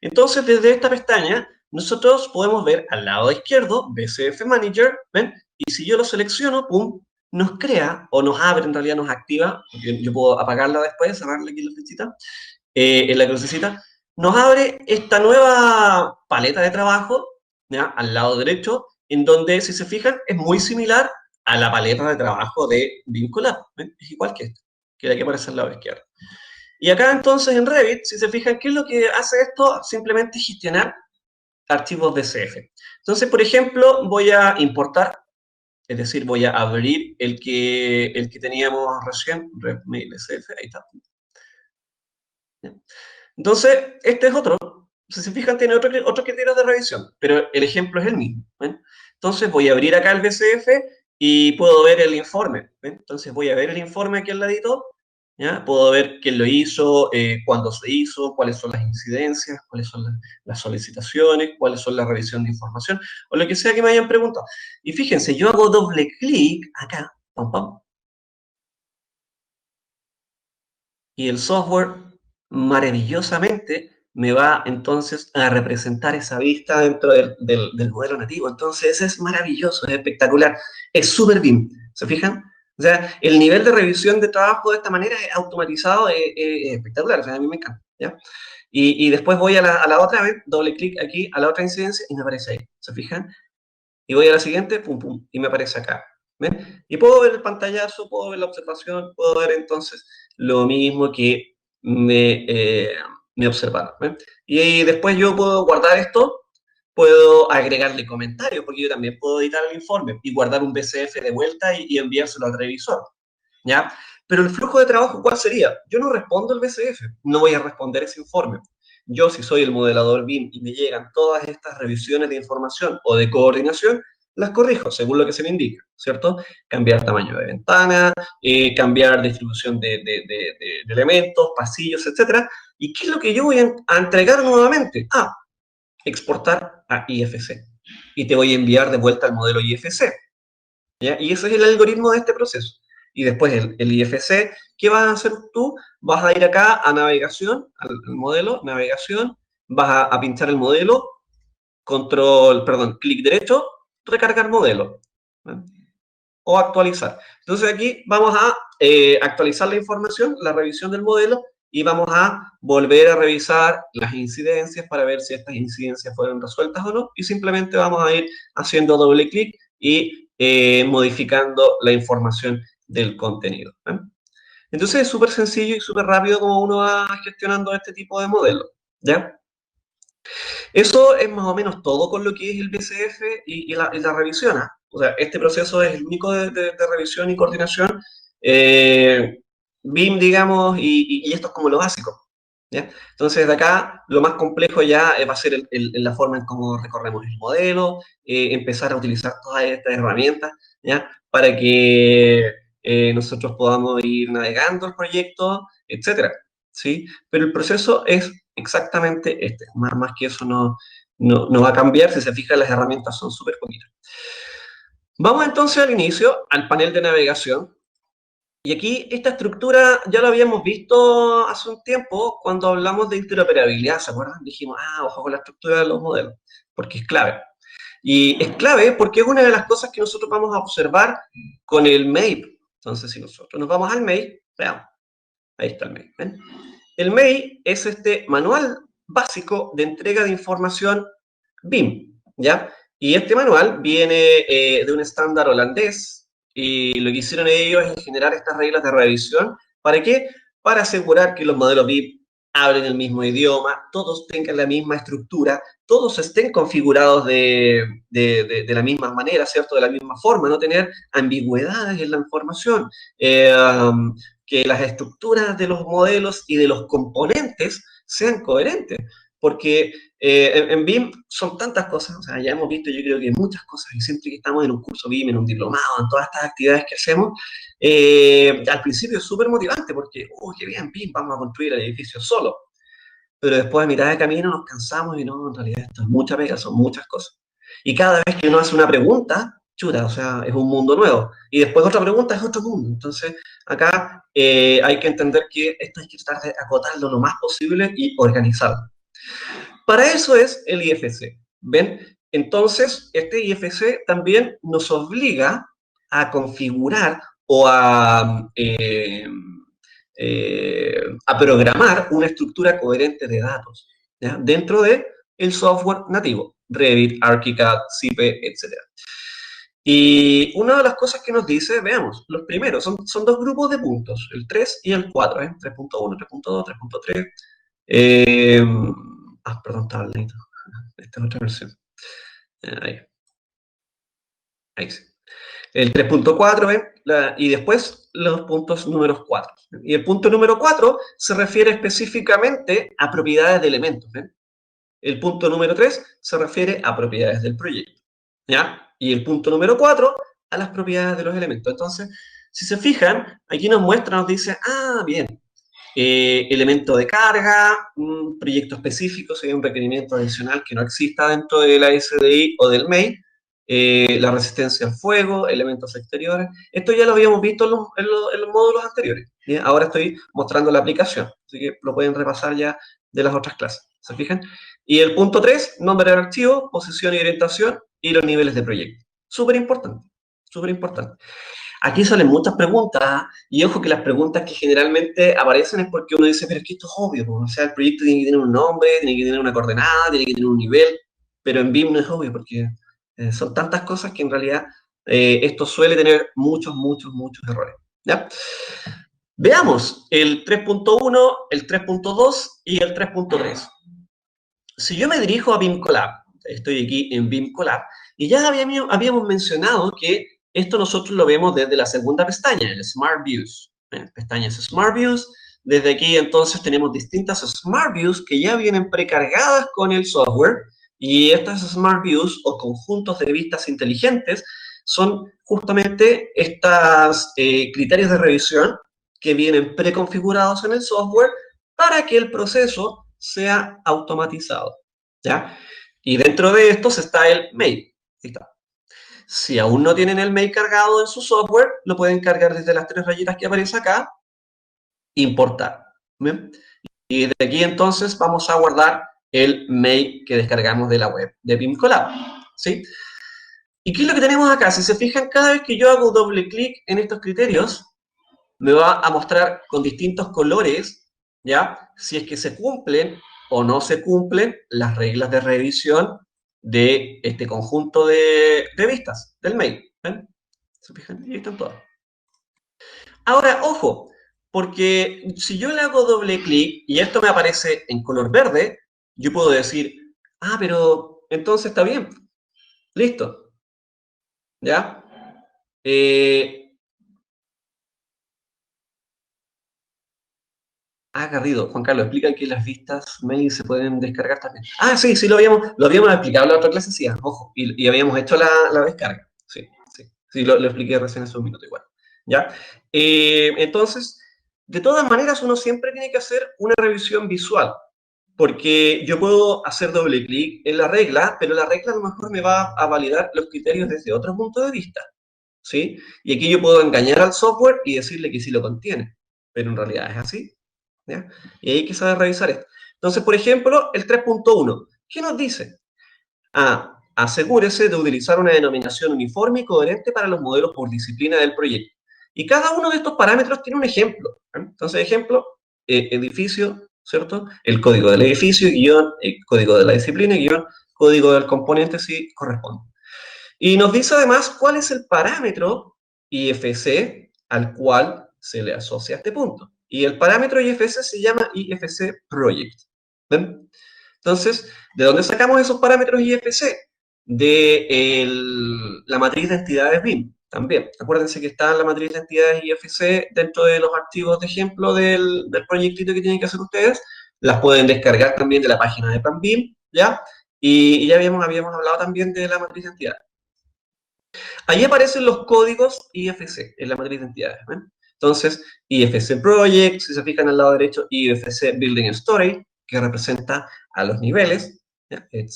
Entonces, desde esta pestaña, nosotros podemos ver al lado izquierdo BCF Manager, ¿ven? Y si yo lo selecciono, pum, nos crea, o nos abre, en realidad nos activa, porque yo puedo apagarla después, cerrarle aquí la flechita, en la crucecita, nos abre esta nueva paleta de trabajo, ¿ya? Al lado derecho, en donde, si se fijan, es muy similar a la paleta de trabajo de Vinculab, ¿ven? Es igual que la que aparece al lado izquierdo. Y acá entonces en Revit, si se fijan, ¿qué es lo que hace esto? Simplemente gestionar archivos DCF. Entonces, por ejemplo, voy a importar, es decir, voy a abrir el que teníamos recién, RevMail DCF, ahí está. Entonces, este es otro. Si se fijan, tiene otro criterio de revisión, pero el ejemplo es el mismo. ¿Ven? Entonces, voy a abrir acá el BCF y puedo ver el informe. ¿Ven? Entonces, voy a ver el informe aquí al ladito. ¿Ya? Puedo ver quién lo hizo, cuándo se hizo, cuáles son las incidencias, cuáles son las solicitaciones, cuáles son la revisión de información, o lo que sea que me hayan preguntado. Y fíjense, yo hago doble clic acá, pam, pam, y el software maravillosamente me va entonces a representar esa vista dentro del modelo nativo. Entonces es maravilloso, es espectacular, es súper bien, ¿se fijan? O sea, el nivel de revisión de trabajo de esta manera automatizado es espectacular, o sea, a mí me encanta, ¿ya? Y después voy a la otra vez, doble clic aquí a la otra incidencia y me aparece ahí, ¿se fijan? Y voy a la siguiente, pum, pum, y me aparece acá. ¿Ven? Y puedo ver el pantallazo, puedo ver la observación, puedo ver entonces lo mismo que me observaron. ¿Ven? Y después yo puedo guardar esto, puedo agregarle comentarios, porque yo también puedo editar el informe y guardar un BCF de vuelta y enviárselo al revisor. ¿Ya? Pero el flujo de trabajo, ¿cuál sería? Yo no respondo el BCF, no voy a responder ese informe. Yo, si soy el modelador BIM y me llegan todas estas revisiones de información o de coordinación, las corrijo según lo que se me indica, ¿cierto? Cambiar tamaño de ventana, cambiar distribución de elementos, pasillos, etcétera. ¿Y qué es lo que yo voy a entregar nuevamente? Exportar a IFC. Y te voy a enviar de vuelta al modelo IFC. ¿Ya? Y ese es el algoritmo de este proceso. Y después el IFC, ¿qué vas a hacer tú? Vas a ir acá a navegación, al modelo, navegación, vas a pinchar el modelo, clic derecho, recargar modelo. ¿Ven? O actualizar. Entonces aquí vamos a actualizar la información, la revisión del modelo, y vamos a volver a revisar las incidencias para ver si estas incidencias fueron resueltas o no, y simplemente vamos a ir haciendo doble clic y modificando la información del contenido. ¿Eh? Entonces es súper sencillo y súper rápido como uno va gestionando este tipo de modelos. ¿Ya? Eso es más o menos todo con lo que es el BCF y la revisión. ¿Ah? O sea, este proceso es el único de revisión y coordinación. BIM, digamos, y esto es como lo básico. ¿Ya? Entonces, de acá, lo más complejo ya va a ser la forma en cómo recorremos el modelo, empezar a utilizar todas estas herramientas, ¿ya? Para que nosotros podamos ir navegando el proyecto, etcétera. ¿Sí? Pero el proceso es exactamente este. Más que eso no va a cambiar. Si se fijan, las herramientas son súper poquitas. Vamos entonces al inicio, al panel de navegación. Y aquí esta estructura ya lo habíamos visto hace un tiempo cuando hablamos de interoperabilidad, ¿se acuerdan? Dijimos, ojo con la estructura de los modelos, porque es clave. Y es clave porque es una de las cosas que nosotros vamos a observar con el MEI. Entonces, si nosotros nos vamos al MEI, veamos, ahí está el MEI. ¿ven? El MEI es este manual básico de entrega de información BIM, ¿ya? Y este manual viene de un estándar holandés y lo que hicieron ellos es generar estas reglas de revisión. ¿Para qué? Para asegurar que los modelos BIM hablen el mismo idioma, todos tengan la misma estructura, todos estén configurados de la misma manera, ¿cierto? De la misma forma, no tener ambigüedades en la información. Que las estructuras de los modelos y de los componentes sean coherentes, porque en BIM son tantas cosas, o sea, ya hemos visto yo creo que muchas cosas, y siempre que estamos en un curso BIM, en un diplomado, en todas estas actividades que hacemos, al principio es súper motivante porque, qué bien BIM, vamos a construir el edificio solo, pero después a mitad de camino nos cansamos y no, en realidad esto es mucha pega, son muchas cosas. Y cada vez que uno hace una pregunta, chuta, o sea, es un mundo nuevo. Y después otra pregunta es otro mundo. Entonces, acá hay que entender que esto hay que tratar de acotarlo lo más posible y organizarlo. Para eso es el IFC. ¿Ven? Entonces, este IFC también nos obliga a configurar o a programar una estructura coherente de datos, ¿ya? Dentro de el software nativo, Revit, ArchiCAD, CP, etc. Y una de las cosas que nos dice, veamos, los primeros son dos grupos de puntos, el 3 y el 4, ¿eh? 3.1, 3.2, 3.3. Eh, perdón, estaba lento. Esta es otra versión. Ahí, ahí sí. El 3.4, ¿ven? Y después los puntos números 4. Y el punto número 4 se refiere específicamente a propiedades de elementos. ¿Ven? El punto número 3 se refiere a propiedades del proyecto. ¿Ya? Y el punto número 4 a las propiedades de los elementos. Entonces, si se fijan, aquí nos muestra, nos dice, bien, elemento de carga, un proyecto específico, sería un requerimiento adicional que no exista dentro de la SDI o del MEI, la resistencia al fuego, elementos exteriores. Esto ya lo habíamos visto en los módulos anteriores. ¿Sí? Ahora estoy mostrando la aplicación, así que lo pueden repasar ya de las otras clases. ¿Se fijan? Y el punto 3, nombre del archivo, posición y orientación y los niveles de proyecto. Súper importante, súper importante. Aquí salen muchas preguntas, y ojo que las preguntas que generalmente aparecen es porque uno dice, pero es que esto es obvio, o sea, el proyecto tiene que tener un nombre, tiene que tener una coordenada, tiene que tener un nivel, pero en BIM no es obvio porque son tantas cosas que en realidad esto suele tener muchos, muchos, muchos errores. ¿Ya? Veamos el 3.1, el 3.2 y el 3.3. Si yo me dirijo a BIM Collab, estoy aquí en BIM Collab, y ya habíamos mencionado que esto nosotros lo vemos desde la segunda pestaña, el Smart Views. Pestañas Smart Views. Desde aquí entonces tenemos distintas Smart Views que ya vienen precargadas con el software, y estas Smart Views o conjuntos de vistas inteligentes son justamente estos criterios de revisión que vienen preconfigurados en el software para que el proceso sea automatizado, ¿ya? Y dentro de estos está el mail. Ahí está. Si aún no tienen el mail cargado en su software, lo pueden cargar desde las tres rayitas que aparece acá, importar. ¿Bien? Y de aquí entonces vamos a guardar el mail que descargamos de la web de BIM Collab, ¿sí? ¿Y qué es lo que tenemos acá? Si se fijan, cada vez que yo hago doble clic en estos criterios, me va a mostrar con distintos colores, ¿ya? Si es que se cumplen o no se cumplen las reglas de revisión de este conjunto de vistas del mail. ¿Ven? ¿Se fijan? Y ahí están todas. Ahora, ojo, porque si yo le hago doble clic y esto me aparece en color verde, yo puedo decir, pero entonces está bien, listo, ¿ya? Garrido, Juan Carlos, explica que las vistas mail se pueden descargar también. Sí, sí, lo habíamos explicado en la otra clase, sí, ojo, y habíamos hecho la descarga. Sí, sí, sí, lo expliqué recién hace un minuto igual. ¿Ya? Entonces, de todas maneras, uno siempre tiene que hacer una revisión visual, porque yo puedo hacer doble clic en la regla, pero la regla a lo mejor me va a validar los criterios desde otro punto de vista, ¿sí? Y aquí yo puedo engañar al software y decirle que sí lo contiene, pero en realidad es así. ¿Ya? Y hay que saber revisar esto. Entonces, por ejemplo, el 3.1, ¿qué nos dice? Asegúrese de utilizar una denominación uniforme y coherente para los modelos por disciplina del proyecto. Y cada uno de estos parámetros tiene un ejemplo. Entonces, ejemplo, edificio, ¿cierto? El código del edificio, guión, el código de la disciplina, guión, código del componente, si corresponde. Y nos dice además cuál es el parámetro IFC al cual se le asocia este punto. Y el parámetro IFC se llama IFC Project. ¿Ven? Entonces, ¿de dónde sacamos esos parámetros IFC? De la matriz de entidades BIM. También, acuérdense que está la matriz de entidades IFC dentro de los archivos de ejemplo del proyectito que tienen que hacer ustedes. Las pueden descargar también de la página de PlanBIM, ¿ya? Y ya habíamos hablado también de la matriz de entidades. Ahí aparecen los códigos IFC en la matriz de entidades. ¿Ven? Entonces, IFC Project, si se fijan al lado derecho, IFC Building Story, que representa a los niveles, ¿ya? Etc.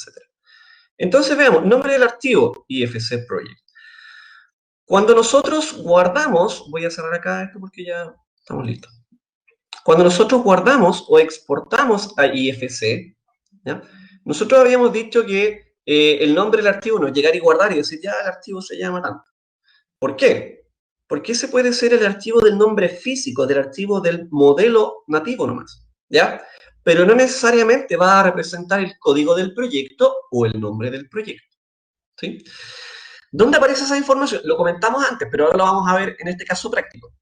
Entonces veamos, nombre del archivo, IFC Project. Cuando nosotros guardamos, voy a cerrar acá esto porque ya estamos listos. Cuando nosotros guardamos o exportamos a IFC, ¿ya? Nosotros habíamos dicho que el nombre del archivo no es llegar y guardar y decir, ya el archivo se llama tanto. ¿Por qué? Porque ese puede ser el archivo del nombre físico, del archivo del modelo nativo nomás, ¿ya? Pero no necesariamente va a representar el código del proyecto o el nombre del proyecto, ¿sí? ¿Dónde aparece esa información? Lo comentamos antes, pero ahora lo vamos a ver en este caso práctico.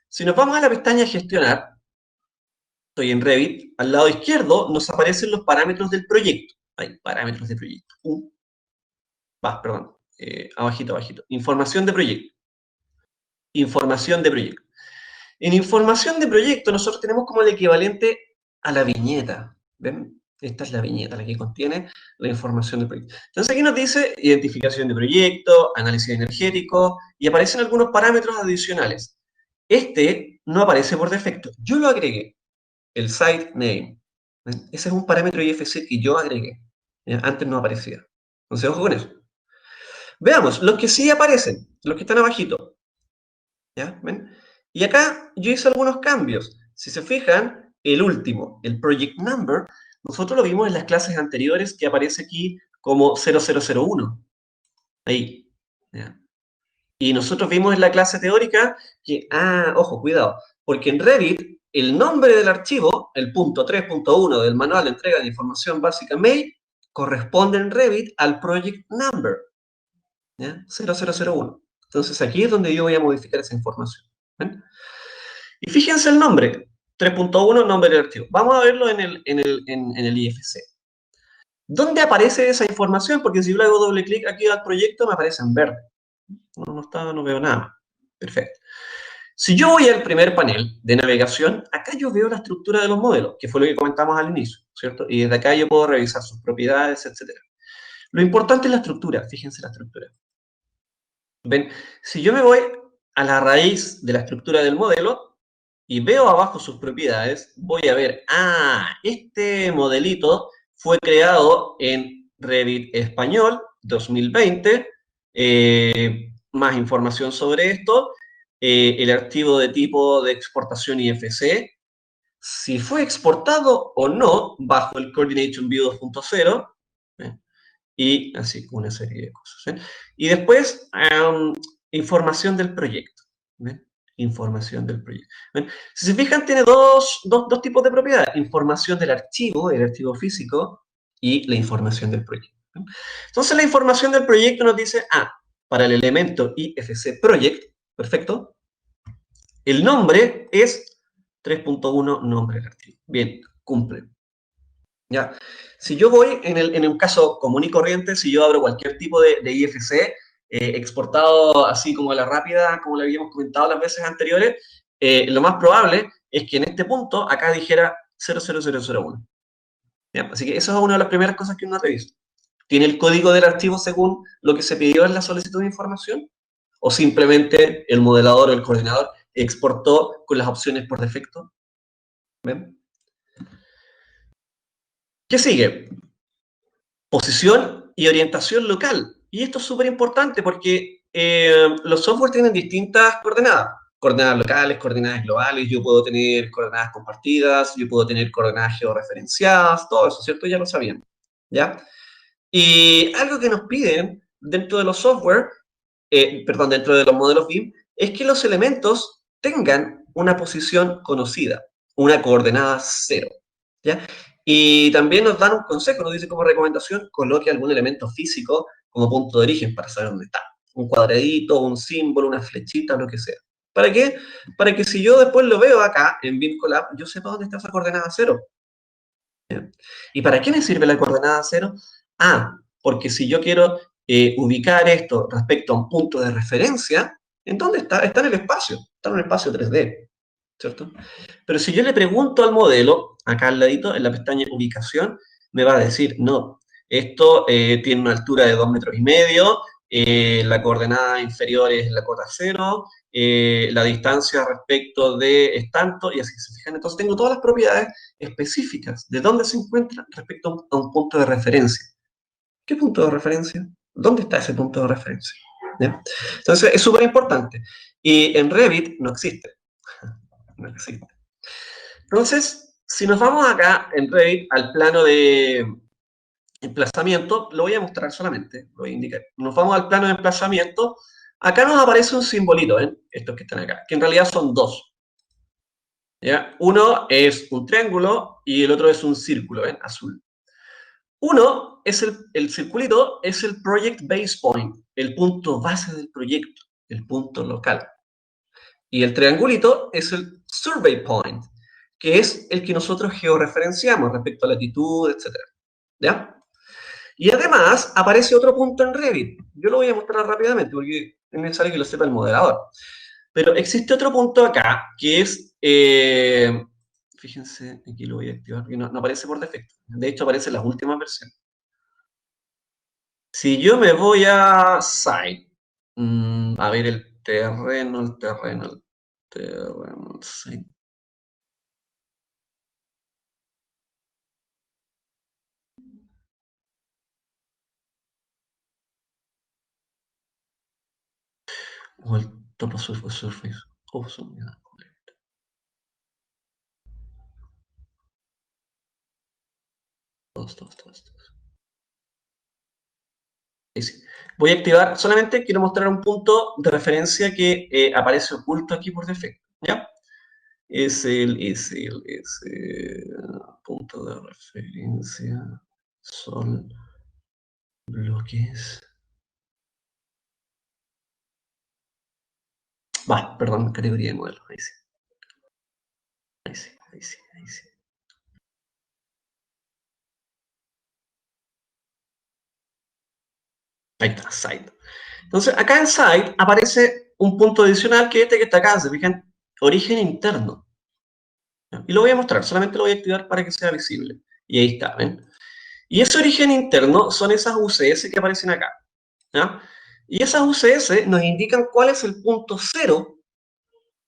Si nos vamos a la pestaña Gestionar, estoy en Revit, al lado izquierdo nos aparecen los parámetros del proyecto. Hay parámetros de proyecto. Perdón, abajito, abajito. Información de proyecto. Información de proyecto. En información de proyecto nosotros tenemos como el equivalente a la viñeta. ¿Ven? Esta es la viñeta, la que contiene la información del proyecto. Entonces aquí nos dice identificación de proyecto, análisis energético, y aparecen algunos parámetros adicionales. Este no aparece por defecto. Yo lo agregué, el site name. ¿Ven? Ese es un parámetro IFC que yo agregué. ¿Ya? Antes no aparecía. Entonces, ojo con eso. Veamos, los que sí aparecen, los que están abajito. ¿Ya? ¿Ven? Y acá yo hice algunos cambios. Si se fijan, el último, el project number, nosotros lo vimos en las clases anteriores que aparece aquí como 0001. Ahí. ¿Ya? Y nosotros vimos en la clase teórica que, ojo, cuidado, porque en Revit el nombre del archivo, el punto 3.1 del manual de entrega de información básica mail, corresponde en Revit al project number, ¿ya? 0001. Entonces aquí es donde yo voy a modificar esa información. ¿Ven? Y fíjense el nombre, 3.1, nombre del archivo. Vamos a verlo en el IFC. ¿Dónde aparece esa información? Porque si yo le hago doble clic aquí al proyecto, me aparece en verde. No veo nada. Perfecto. Si yo voy al primer panel de navegación, acá yo veo la estructura de los modelos, que fue lo que comentamos al inicio, ¿cierto? Y desde acá yo puedo revisar sus propiedades, etc. Lo importante es la estructura, fíjense la estructura. ¿Ven? Si yo me voy a la raíz de la estructura del modelo y veo abajo sus propiedades, voy a ver, este modelito fue creado en Revit Español 2020, más información sobre esto, el archivo de tipo de exportación IFC, si fue exportado o no bajo el Coordination View 2.0, y así una serie de cosas. Y después, información del proyecto. ¿Ven? Información del proyecto. ¿Ven? Si se fijan, tiene dos tipos de propiedades. Información del archivo, el archivo físico, y la información del proyecto. ¿Ven? Entonces, la información del proyecto nos dice, para el elemento IFC Project, perfecto, el nombre es 3.1 nombre del archivo. Bien, cumple. ¿Ya? Si yo voy en un caso común y corriente, si yo abro cualquier tipo de IFC exportado así como a la rápida, como le habíamos comentado las veces anteriores, lo más probable es que en este punto acá dijera 00001. ¿Ya? Así que eso es una de las primeras cosas que uno revisa. ¿Tiene el código del archivo según lo que se pidió en la solicitud de información? ¿O simplemente el modelador o el coordinador exportó con las opciones por defecto? ¿Ven? ¿Qué sigue? Posición y orientación local. Y esto es súper importante porque los softwares tienen distintas coordenadas. Coordenadas locales, coordenadas globales, yo puedo tener coordenadas compartidas, yo puedo tener coordenadas georreferenciadas, todo eso, ¿cierto? Ya lo sabían, ¿ya? Y algo que nos piden dentro de los software, dentro de los modelos BIM, es que los elementos tengan una posición conocida, una coordenada cero, ¿ya? Y también nos dan un consejo, nos dice como recomendación, coloque algún elemento físico como punto de origen para saber dónde está. Un cuadradito, un símbolo, una flechita, lo que sea. ¿Para qué? Para que si yo después lo veo acá en BIM Collab, yo sepa dónde está esa coordenada cero. ¿Ya? ¿Y para qué me sirve la coordenada cero? Porque si yo quiero ubicar esto respecto a un punto de referencia, ¿en dónde está? Está en el espacio, está en el espacio 3D, ¿cierto? Pero si yo le pregunto al modelo, acá al ladito, en la pestaña ubicación, me va a decir, no, esto tiene una altura de 2,5 metros, la coordenada inferior es la cota cero, la distancia respecto de es tanto, y así se fijan. Entonces tengo todas las propiedades específicas de dónde se encuentra respecto a un punto de referencia. ¿Qué punto de referencia? ¿Dónde está ese punto de referencia? ¿Ya? Entonces, es súper importante. Y en Revit no existe. No existe. Entonces, si nos vamos acá en Revit al plano de emplazamiento, lo voy a mostrar solamente, lo voy a indicar. Nos vamos al plano de emplazamiento. Acá nos aparece un simbolito, ¿ven? Estos que están acá, que en realidad son dos. ¿Ya? Uno es un triángulo y el otro es un círculo, ¿ven? Azul. Uno es el circulito, es el Project Base Point, el punto base del proyecto, el punto local. Y el triangulito es el Survey Point, que es el que nosotros georreferenciamos respecto a latitud, etc. ¿Ya? Y además aparece otro punto en Revit. Yo lo voy a mostrar rápidamente porque es necesario que lo sepa el moderador. Pero existe otro punto acá que es, fíjense, aquí lo voy a activar porque no aparece por defecto. De hecho aparece en las últimas versiones. Si yo me voy a Site, a ver el terreno, Site. O el Surface. Awesome, ya. Todos. Ahí sí. Voy a activar, solamente quiero mostrar un punto de referencia que aparece oculto aquí por defecto. ¿Ya? Es el punto de referencia. Son bloques. Perdón, categoría de modelo. Ahí sí. Ahí sí, ahí sí, ahí sí. Ahí está, Site. Entonces, acá en Site aparece un punto adicional que este que está acá, se fijan, origen interno. ¿Ya? Y lo voy a mostrar, solamente lo voy a activar para que sea visible. Y ahí está, ¿ven? Y ese origen interno son esas UCS que aparecen acá. ¿Ya? Y esas UCS nos indican cuál es el punto cero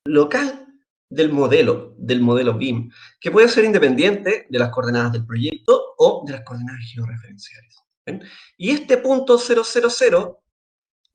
local del modelo BIM, que puede ser independiente de las coordenadas del proyecto o de las coordenadas georreferenciales. ¿Ven? Y este punto 000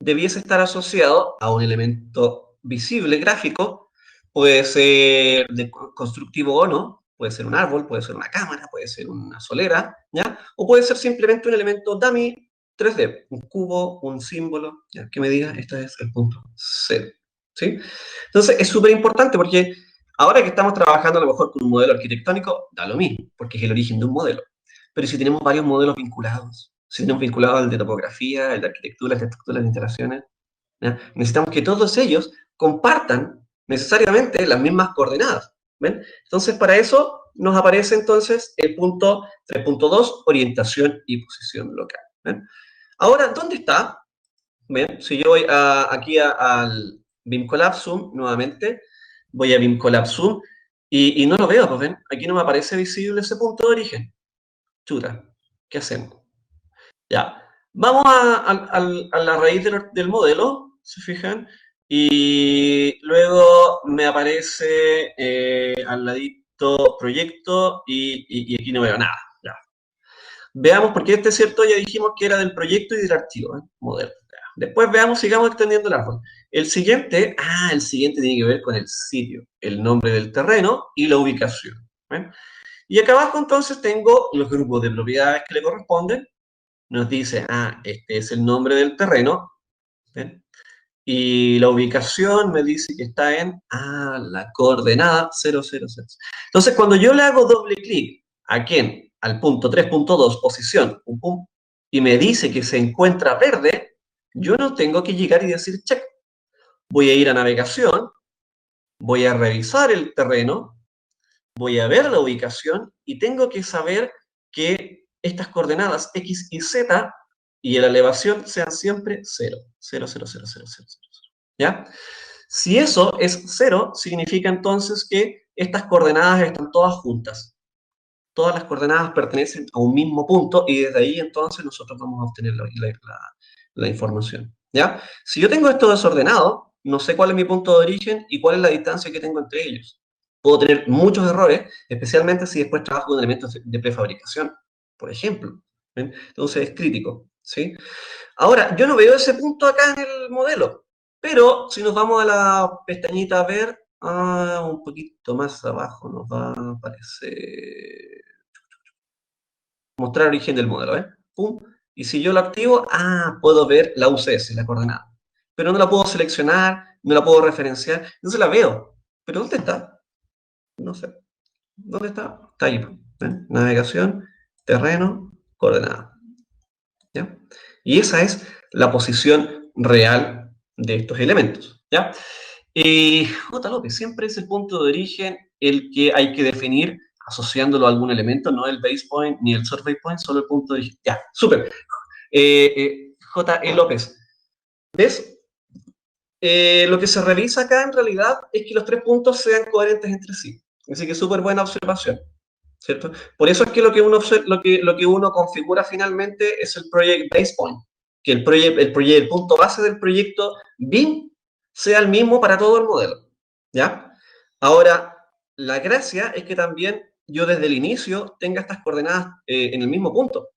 debiese estar asociado a un elemento visible, gráfico, puede ser de constructivo o no, puede ser un árbol, puede ser una cámara, puede ser una solera, ¿ya? O puede ser simplemente un elemento dummy 3D, un cubo, un símbolo, ¿ya? Que me diga, este es el punto cero, ¿sí? Entonces, es súper importante porque ahora que estamos trabajando a lo mejor con un modelo arquitectónico, da lo mismo, porque es el origen de un modelo. Pero si tenemos varios modelos vinculados, si tenemos vinculado al de topografía, el de arquitectura, el de estructuras de instalaciones, ¿ya? Necesitamos que todos ellos compartan necesariamente las mismas coordenadas. ¿Ven? Entonces, para eso nos aparece entonces el punto 3.2, orientación y posición local. ¿Ven? Ahora, ¿dónde está? ¿Ven? Si yo voy aquí al BIM Collab Zoom nuevamente, voy a BIM Collab Zoom y no lo veo, pues ven, aquí no me aparece visible ese punto de origen. Chuta, ¿qué hacemos? Ya, vamos a la raíz del modelo, ¿se fijan? Y luego me aparece al ladito proyecto y aquí no veo nada. Ya. Veamos, porque este es cierto, ya dijimos que era del proyecto y del archivo, modelo. Ya. Después veamos, sigamos extendiendo el árbol. El siguiente tiene que ver con el sitio, el nombre del terreno y la ubicación. ¿Ven? Y acá abajo entonces tengo los grupos de propiedades que le corresponden. Nos dice, este es el nombre del terreno, ¿ven? Y la ubicación me dice que está en, la coordenada 000. Entonces, cuando yo le hago doble clic, ¿a quién? Al punto 3.2, posición, pum, pum, y me dice que se encuentra verde, yo no tengo que llegar y decir check. Voy a ir a navegación, voy a revisar el terreno, voy a ver la ubicación y tengo que saber que estas coordenadas X y Z y la elevación sean siempre 0. 0, 0, 0, 0, 0, 0. ¿Ya? Si eso es 0, significa entonces que estas coordenadas están todas juntas. Todas las coordenadas pertenecen a un mismo punto y desde ahí entonces nosotros vamos a obtener la información. ¿Ya? Si yo tengo esto desordenado, no sé cuál es mi punto de origen y cuál es la distancia que tengo entre ellos. Puedo tener muchos errores, especialmente si después trabajo con elementos de prefabricación, por ejemplo. ¿Ven? Entonces es crítico. ¿sí? Ahora, yo no veo ese punto acá en el modelo, pero si nos vamos a la pestañita a ver, un poquito más abajo nos va a aparecer mostrar origen del modelo, ¿eh? Pum. Y si yo lo activo, puedo ver la UCS, la coordenada. Pero no la puedo seleccionar, no la puedo referenciar, entonces la veo. ¿Pero dónde está? No sé. ¿Dónde está? Está ahí. ¿Ven? Navegación, terreno, coordenada. ¿Ya? Y esa es la posición real de estos elementos. ¿Ya? J. López, siempre es el punto de origen el que hay que definir asociándolo a algún elemento, no el base point ni el survey point, solo el punto de origen. Ya, súper. J. E. López, ¿ves? Lo que se revisa acá en realidad es que los tres puntos sean coherentes entre sí. Así que súper buena observación, ¿cierto? Por eso es que lo que uno configura finalmente es el project base point, que el punto base del proyecto BIM sea el mismo para todo el modelo, ¿ya? Ahora, la gracia es que también yo desde el inicio tenga estas coordenadas en el mismo punto,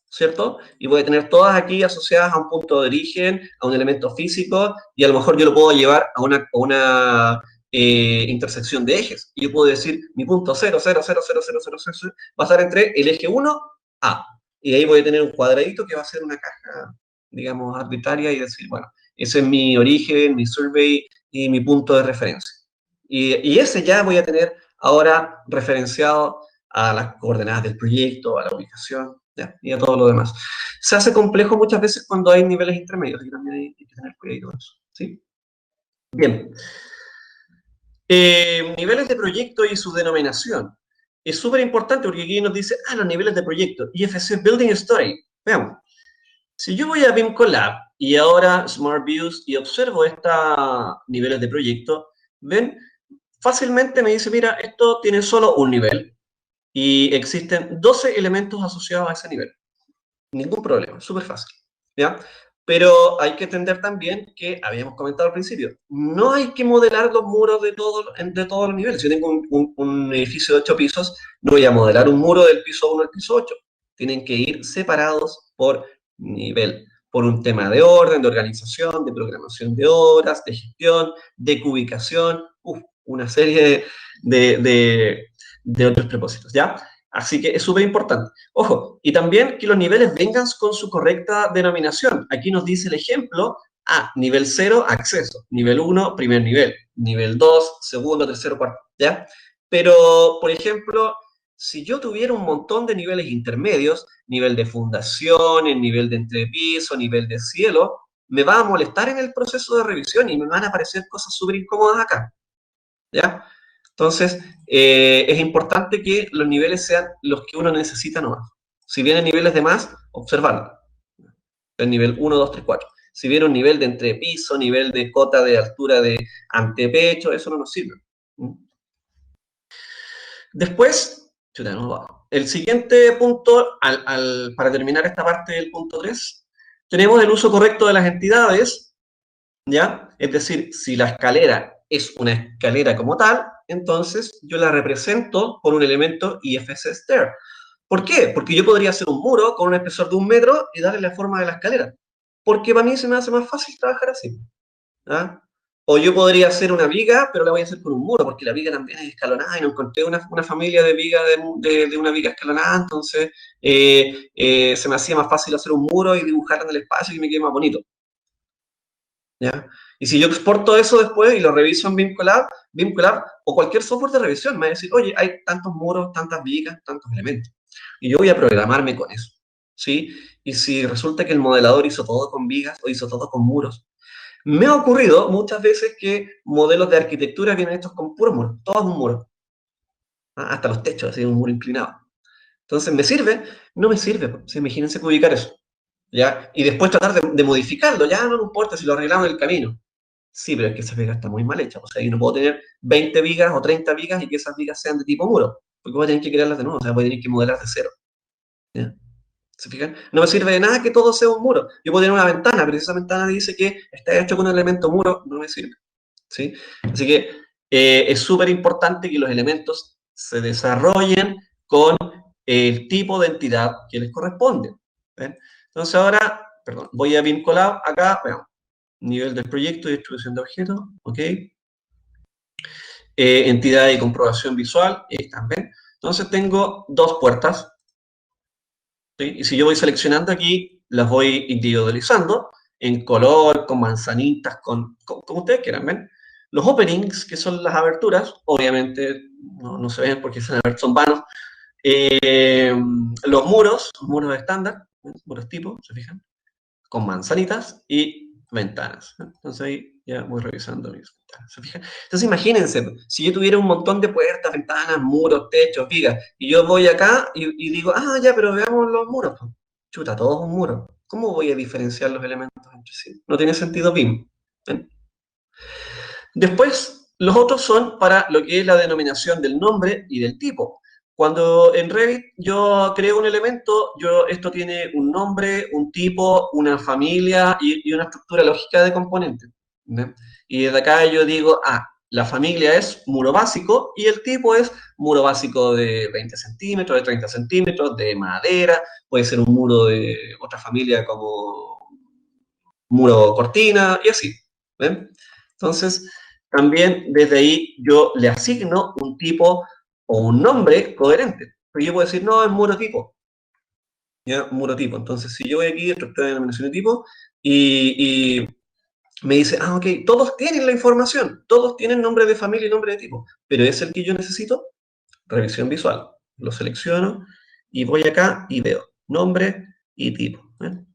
¿cierto? Y voy a tener todas aquí asociadas a un punto de origen, a un elemento físico, y a lo mejor yo lo puedo llevar a una intersección de ejes. Y yo puedo decir, mi punto 0, 0, 0, 0, 0, 0, 0, 0 va a estar entre el eje 1, A. Y ahí voy a tener un cuadradito que va a ser una caja, digamos, arbitraria y decir, bueno, ese es mi origen, mi survey y mi punto de referencia. Y ese ya voy a tener ahora referenciado a las coordenadas del proyecto, a la ubicación, ¿ya? Y a todo lo demás. Se hace complejo muchas veces cuando hay niveles intermedios y también hay que tener cuidado con eso, ¿sí? Bien. Niveles de proyecto y su denominación. Es súper importante porque aquí nos dice, los niveles de proyecto, IFC Building Story. Veamos. Si yo voy a BIM Collab y ahora Smart Views y observo estos niveles de proyecto, ven, fácilmente me dice, mira, esto tiene solo un nivel y existen 12 elementos asociados a ese nivel. Ningún problema, súper fácil, ¿ya? Pero hay que entender también que, habíamos comentado al principio, no hay que modelar los muros de todos los niveles. Si yo tengo un edificio de 8 pisos, no voy a modelar un muro del piso 1 al piso 8. Tienen que ir separados por nivel, por un tema de orden, de organización, de programación de obras, de gestión, de cubicación, una serie de otros propósitos, ¿ya? Así que es súper importante. Ojo, y también que los niveles vengan con su correcta denominación. Aquí nos dice el ejemplo, nivel 0, acceso. Nivel 1, primer nivel. Nivel 2, segundo, tercero, cuarto, ¿ya? Pero, por ejemplo, si yo tuviera un montón de niveles intermedios, nivel de fundación, el nivel de entrepiso, nivel de cielo, me va a molestar en el proceso de revisión y me van a aparecer cosas súper incómodas acá, ¿ya? Entonces, es importante que los niveles sean los que uno necesita nomás. Si vienen niveles de más, observarlo. El nivel 1, 2, 3, 4. Si viene un nivel de entrepiso, nivel de cota de altura de antepecho, eso no nos sirve. Después, el siguiente punto, para terminar esta parte del punto 3, tenemos el uso correcto de las entidades, ¿ya? Es decir, si la escalera es una escalera como tal, entonces yo la represento por un elemento IFC Stair. ¿Por qué? Porque yo podría hacer un muro con un espesor de 1 metro y darle la forma de la escalera. Porque para mí se me hace más fácil trabajar así. ¿Ah? O yo podría hacer una viga, pero la voy a hacer con un muro, porque la viga también es escalonada y no encontré una familia de viga de una viga escalonada, entonces se me hacía más fácil hacer un muro y dibujarla en el espacio y me quede más bonito. ¿Ya? Y si yo exporto eso después y lo reviso en BIM Collab o cualquier software de revisión me va a decir, oye, hay tantos muros, tantas vigas, tantos elementos. Y yo voy a programarme con eso, ¿sí? Y si resulta que el modelador hizo todo con vigas o hizo todo con muros, me ha ocurrido muchas veces que modelos de arquitectura vienen hechos con puros muros, todos un muro, hasta los techos, así un muro inclinado. Entonces, ¿me sirve? No me sirve, pues. Imagínense publicar eso, ¿ya? Y después tratar de modificarlo, ya no me importa si lo arreglamos en el camino. Sí, pero es que esa viga está muy mal hecha. O sea, yo no puedo tener 20 vigas o 30 vigas y que esas vigas sean de tipo muro, porque voy a tener que crearlas de nuevo, o sea, voy a tener que modelar de cero. ¿Ya? ¿Se fijan? No me sirve de nada que todo sea un muro. Yo puedo tener una ventana, pero si esa ventana dice que está hecho con un elemento muro, no me sirve. ¿Sí? Así que es súper importante que los elementos se desarrollen con el tipo de entidad que les corresponde. ¿Ven? Entonces ahora perdón, voy a BIM Collab, acá, veamos, nivel del proyecto, distribución de objetos, ok. Entidad de comprobación visual, también. Entonces tengo dos puertas, ¿sí? Y si yo voy seleccionando aquí, las voy individualizando en color, con manzanitas, como ustedes quieran, ¿ven? Los openings, que son las aberturas, obviamente no se ven porque son vanos. Los muros estándar, muros tipo, ¿se fijan? Con manzanitas y ventanas. Entonces ahí ya voy revisando mis ventanas. ¿Se fijan? Entonces imagínense, si yo tuviera un montón de puertas, ventanas, muros, techos, vigas, y yo voy acá y digo, ya, pero veamos los muros. Chuta, todos un muro. ¿Cómo voy a diferenciar los elementos entre sí? No tiene sentido BIM. ¿Ven? Después, los otros son para lo que es la denominación del nombre y del tipo. Cuando en Revit yo creo un elemento, esto tiene un nombre, un tipo, una familia y una estructura lógica de componentes. ¿Ven? Y desde acá yo digo, la familia es muro básico y el tipo es muro básico de 20 centímetros, de 30 centímetros, de madera, puede ser un muro de otra familia como muro cortina y así. ¿Ven? Entonces, también desde ahí yo le asigno un tipo o un nombre coherente. Pero yo puedo decir, no, es muro tipo. ¿Ya? Muro tipo. Entonces, si yo voy aquí, estructura de denominación de tipo, y me dice, ok, todos tienen la información, todos tienen nombre de familia y nombre de tipo, pero es el que yo necesito, revisión visual. Lo selecciono y voy acá y veo nombre y tipo. ¿Ven?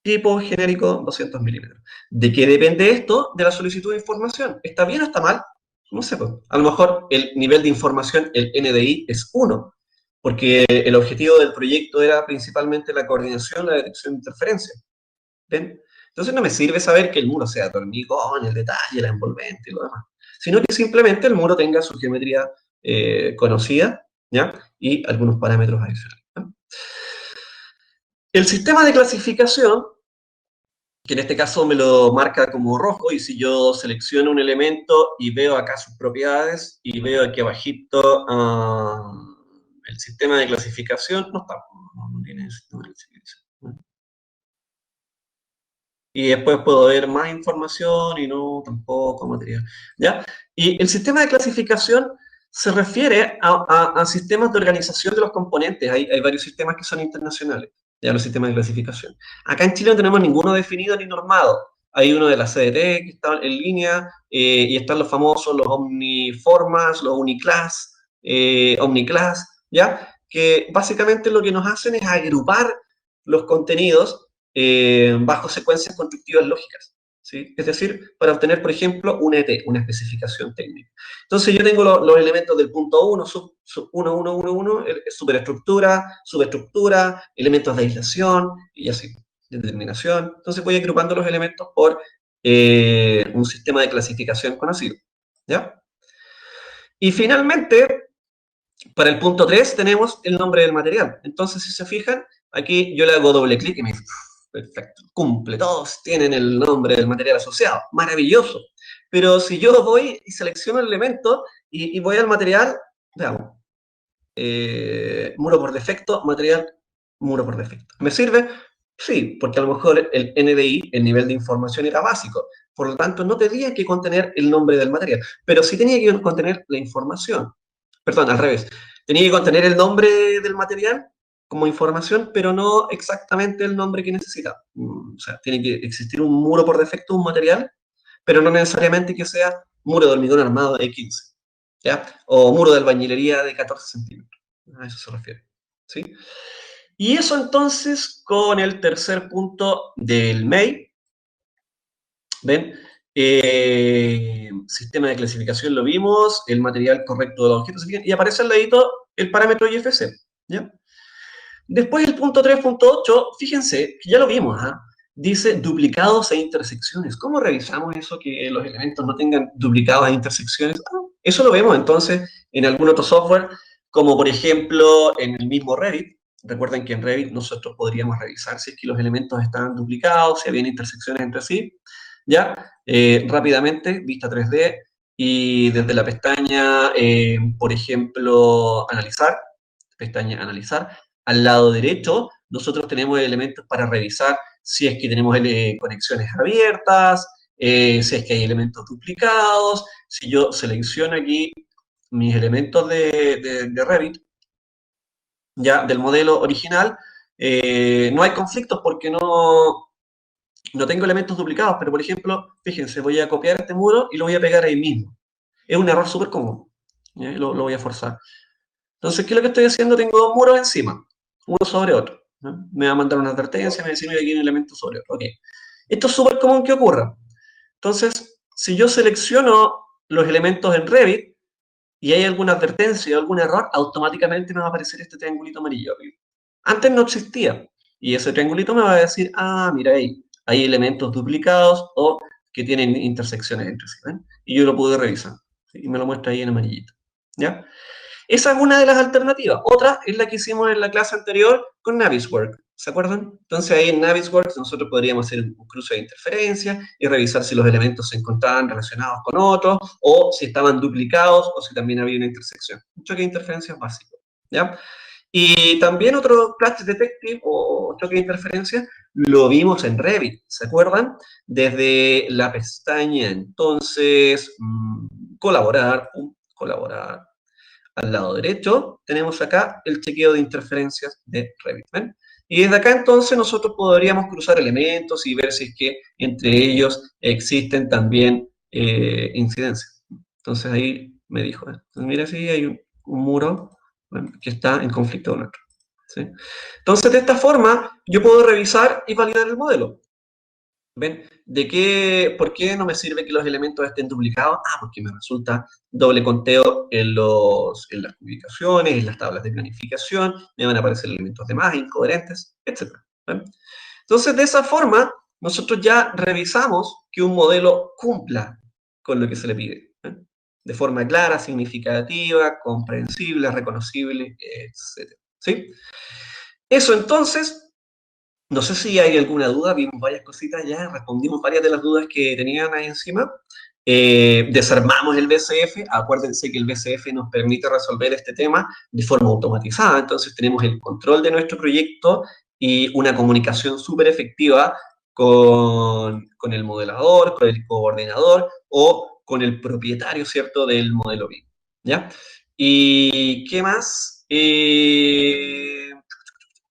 Tipo genérico 200 milímetros. ¿De qué depende esto? De la solicitud de información. ¿Está bien o está mal? No sé, pues. A lo mejor el nivel de información, el NDI, es 1, porque el objetivo del proyecto era principalmente la coordinación, la detección de interferencia. ¿Ven? Entonces no me sirve saber que el muro sea de hormigón, el detalle, la envolvente y lo demás, sino que simplemente el muro tenga su geometría conocida, ¿ya? Y algunos parámetros adicionales, ¿no? El sistema de clasificación, que en este caso me lo marca como rojo, y si yo selecciono un elemento y veo acá sus propiedades, y veo aquí abajito el sistema de clasificación, no está, no tiene sistema de clasificación. Y después puedo ver más información y no, tampoco material, ¿ya? Y el sistema de clasificación se refiere a sistemas de organización de los componentes. Hay varios sistemas que son internacionales, ya los sistemas de clasificación. Acá en Chile no tenemos ninguno definido ni normado. Hay uno de la CDT que está en línea, y están los famosos, los Omniformas, los Uniclass, Omniclass, ¿ya? Que básicamente lo que nos hacen es agrupar los contenidos bajo secuencias constructivas lógicas, ¿sí? Es decir, para obtener, por ejemplo, un ET, una especificación técnica. Entonces yo tengo los elementos del punto 1, sub 1, 1, 1, 1, superestructura, subestructura, elementos de aislación y así, de determinación. Entonces voy agrupando los elementos por un sistema de clasificación conocido, ¿ya? Y finalmente, para el punto 3 tenemos el nombre del material. Entonces, si se fijan, aquí yo le hago doble clic y me dice, perfecto, cumple, todos tienen el nombre del material asociado, maravilloso. Pero si yo voy y selecciono el elemento y voy al material, veamos, muro por defecto, material, muro por defecto. ¿Me sirve? Sí, porque a lo mejor el NDI, el nivel de información era básico, por lo tanto no tenía que contener el nombre del material, pero sí tenía que contener la información. Perdón, al revés. Tenía que contener el nombre del material como información, pero no exactamente el nombre que necesita. O sea, tiene que existir un muro por defecto, un material, pero no necesariamente que sea muro de hormigón armado de 15, ¿ya? O muro de albañilería de 14 centímetros. A eso se refiere, ¿sí? Y eso entonces con el tercer punto del MEI, ¿ven? Sistema de clasificación lo vimos, el material correcto de los objetos, y aparece al ladito el parámetro IFC, ¿ya? Después el punto 3.8, fíjense, que ya lo vimos, ¿ah? Dice duplicados e intersecciones. ¿Cómo revisamos eso, que los elementos no tengan duplicados e intersecciones? Eso lo vemos entonces en algún otro software, como por ejemplo en el mismo Revit. Recuerden que en Revit nosotros podríamos revisar si es que los elementos están duplicados, si había intersecciones entre sí. ¿Ya? Rápidamente, vista 3D, y desde la pestaña, por ejemplo, analizar, pestaña analizar, al lado derecho, nosotros tenemos elementos para revisar si es que tenemos conexiones abiertas, si es que hay elementos duplicados. Si yo selecciono aquí mis elementos de Revit, ya del modelo original, no hay conflictos porque no tengo elementos duplicados, pero por ejemplo, fíjense, voy a copiar este muro y lo voy a pegar ahí mismo. Es un error súper común. ¿Ya? Lo voy a forzar. Entonces, ¿qué es lo que estoy haciendo? Tengo dos muros encima, uno sobre otro. ¿No? Me va a mandar una advertencia, me va a decir, mira, aquí hay un elemento sobre otro. Ok. Esto es súper común que ocurra. Entonces, si yo selecciono los elementos en Revit y hay alguna advertencia o algún error, automáticamente me va a aparecer este triangulito amarillo. Antes no existía. Y ese triangulito me va a decir, ah, mira ahí, hay elementos duplicados o que tienen intersecciones entre sí. ¿Ven? Y yo lo pude revisar. ¿Sí? Y me lo muestra ahí en amarillito. ¿Ya? Esa es una de las alternativas. Otra es la que hicimos en la clase anterior con Navisworks. ¿Se acuerdan? Entonces ahí en Navisworks nosotros podríamos hacer un cruce de interferencia y revisar si los elementos se encontraban relacionados con otros, o si estaban duplicados, o si también había una intersección. Un choque de interferencias básico. ¿Ya? Y también otro Clash Detective o choque de interferencia lo vimos en Revit, ¿se acuerdan? Desde la pestaña entonces, colaborar, colaborar. Al lado derecho tenemos acá el chequeo de interferencias de Revit. ¿Ven? Y desde acá entonces nosotros podríamos cruzar elementos y ver si es que entre ellos existen también incidencias. Entonces ahí me dijo, entonces, mira si hay un muro, ¿ven? Que está en conflicto con otro. ¿Sí? Entonces de esta forma yo puedo revisar y validar el modelo. ¿Ven? ¿Por qué no me sirve que los elementos estén duplicados? Ah, porque me resulta doble conteo en las publicaciones, en las tablas de planificación, me van a aparecer elementos de más, incoherentes, etc. ¿Ven? Entonces, de esa forma, nosotros ya revisamos que un modelo cumpla con lo que se le pide. ¿Ven? De forma clara, significativa, comprensible, reconocible, etc. ¿Sí? Eso entonces no sé si hay alguna duda, vimos varias cositas ya, respondimos varias de las dudas que tenían ahí encima. Desarmamos el BCF, acuérdense que el BCF nos permite resolver este tema de forma automatizada, entonces tenemos el control de nuestro proyecto y una comunicación súper efectiva con el modelador, con el coordinador o con el propietario, ¿cierto?, del modelo BIM, ¿ya? ¿Y qué más?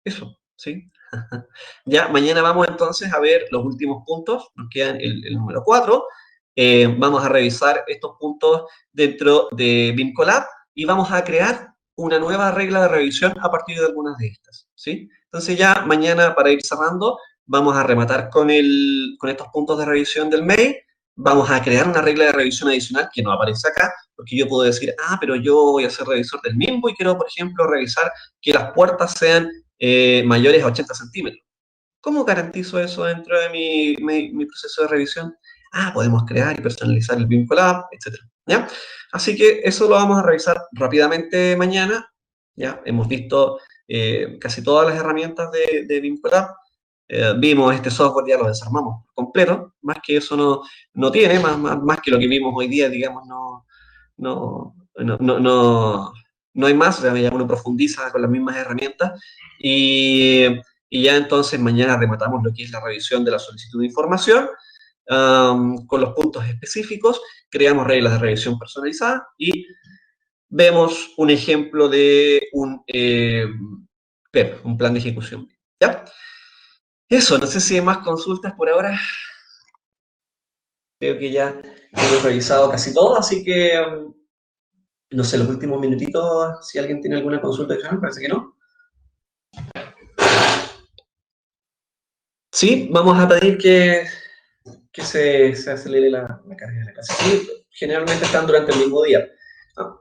Eso, ¿sí? Ya, mañana vamos entonces a ver los últimos puntos, nos quedan el número 4. Vamos a revisar estos puntos dentro de BIM Collab y vamos a crear una nueva regla de revisión a partir de algunas de estas, ¿sí? Entonces ya mañana, para ir cerrando, vamos a rematar con estos puntos de revisión del mail. Vamos a crear una regla de revisión adicional que no aparece acá, porque yo puedo decir, ah, pero yo voy a ser revisor del mismo y quiero, por ejemplo, revisar que las puertas sean mayores a 80 centímetros. ¿Cómo garantizo eso dentro de mi proceso de revisión? Ah, podemos crear y personalizar el BIM Collab, etc. ¿Ya? Así que eso lo vamos a revisar rápidamente mañana. ¿Ya? Hemos visto casi todas las herramientas de BIM Collab. Vimos este software, ya lo desarmamos completo. Más que eso no tiene, más que lo que vimos hoy día, digamos, no hay más. O sea, ya uno profundiza con las mismas herramientas. Y ya entonces mañana rematamos lo que es la revisión de la solicitud de información con los puntos específicos, creamos reglas de revisión personalizadas y vemos un ejemplo de un PEP, un plan de ejecución. ¿Ya? Eso, no sé si hay más consultas por ahora. Creo que ya hemos revisado casi todo, así que no sé, los últimos minutitos, si alguien tiene alguna consulta adicional, parece que no. Sí, vamos a pedir que se acelere la carga de la clase. Sí, generalmente están durante el mismo día.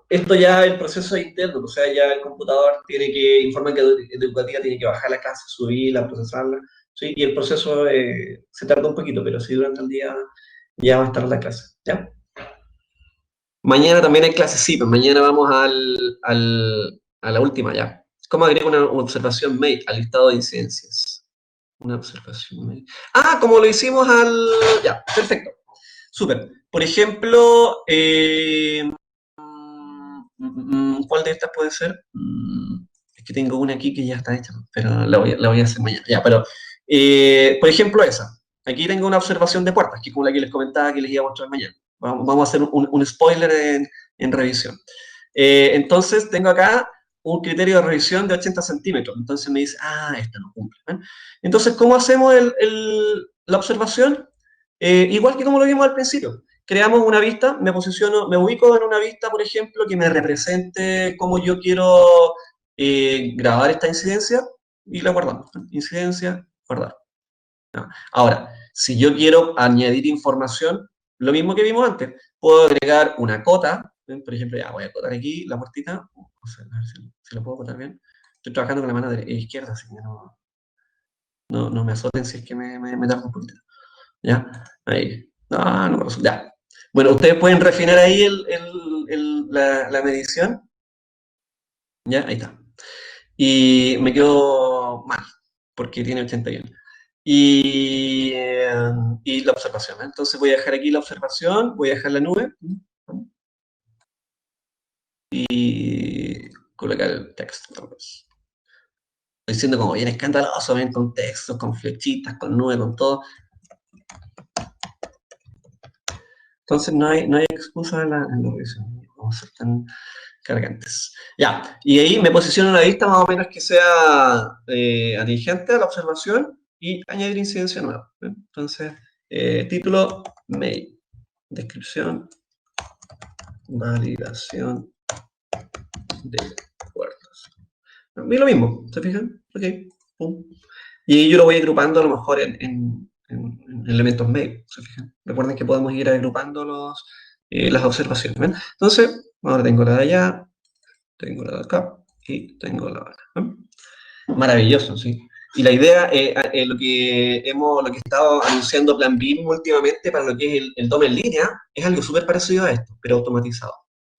Esto ya el proceso es interno, o sea, ya el computador tiene que informar que educativa tiene que bajar la clase, subirla, procesarla, ¿sí? Y el proceso se tarda un poquito, pero sí durante el día ya va a estar la clase, ¿ya? Mañana también hay clase, sí, pues mañana vamos a la última ya. ¿Cómo agrego una observación mail al listado de incidencias? Una observación mail. Ah, como lo hicimos Ya, perfecto. Súper. Por ejemplo, ¿cuál de estas puede ser? Es que tengo una aquí que ya está hecha, pero la voy a hacer mañana. Ya, pero Por ejemplo, esa. Aquí tengo una observación de puertas, que es como la que les comentaba que les iba a mostrar mañana. Vamos a hacer un spoiler en revisión. Entonces, tengo acá un criterio de revisión de 80 centímetros. Entonces me dice, esto no cumple. ¿Eh? Entonces, ¿cómo hacemos la observación? Igual que como lo vimos al principio. Creamos una vista, me posiciono, me ubico en una vista, por ejemplo, que me represente cómo yo quiero grabar esta incidencia y la guardamos. Incidencia, guardar. ¿No? Ahora, si yo quiero añadir información, lo mismo que vimos antes, puedo agregar una cota, ¿ven? Por ejemplo, ya voy a acotar aquí la puertita, o sea, a ver si lo puedo acotar bien. Estoy trabajando con la mano izquierda, así que no me azoten si es que me tardo un poquito. ¿Ya? Ahí. No me resulta. Ya. Bueno, ustedes pueden refinar ahí la medición. ¿Ya? Ahí está. Y me quedo mal, porque tiene 81. Y, eh, y la observación. ¿Eh? Entonces voy a dejar aquí la observación, voy a dejar la nube y colocar el texto. Estoy diciendo como bien escandaloso, bien con textos, con flechitas, con nube, con todo. Entonces no hay excusa en la revisión. Vamos a ser tan cargantes. Ya, y ahí me posiciono en la vista más o menos que sea atingente a la observación y añadir incidencia nueva. ¿Eh? Entonces, título, mail, descripción, validación de puertos. Y lo mismo, ¿se fijan? Ok, pum. Y yo lo voy agrupando a lo mejor en elementos mail, ¿se fijan? Recuerden que podemos ir agrupando las observaciones. ¿Ven? Entonces, ahora tengo la de allá, tengo la de acá y tengo la de acá. ¿Ven? Maravilloso, sí. Y la idea, lo que he estado anunciando Plan BIM últimamente para lo que es el DOM en línea, es algo súper parecido a esto, pero automatizado.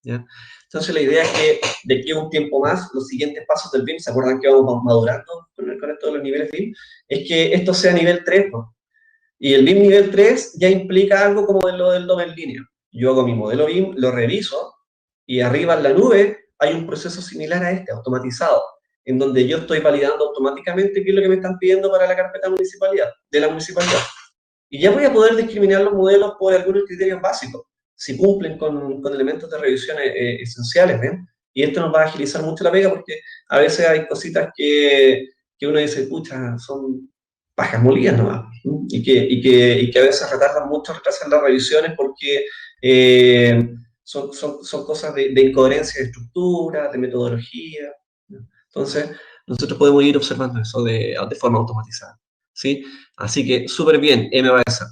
¿Ya? Entonces la idea es que de aquí a un tiempo más, los siguientes pasos del BIM, ¿se acuerdan que vamos madurando con esto de los niveles BIM? Es que esto sea nivel 3, ¿no? Y el BIM nivel 3 ya implica algo como lo del DOM en línea. Yo hago mi modelo BIM, lo reviso, y arriba en la nube hay un proceso similar a este, automatizado, en donde yo estoy validando automáticamente qué es lo que me están pidiendo para la carpeta de la municipalidad. Y ya voy a poder discriminar los modelos por algunos criterios básicos, si cumplen con elementos de revisión esenciales, ¿ven? Y esto nos va a agilizar mucho la pega porque a veces hay cositas que uno dice, pucha, son pajas molidas nomás, ¿no? Y que a veces retardan mucho, retrasan las revisiones porque son cosas de incoherencia de estructura, de metodología, ¿no? Entonces, nosotros podemos ir observando eso de forma automatizada, ¿sí? Así que súper bien, MBASA.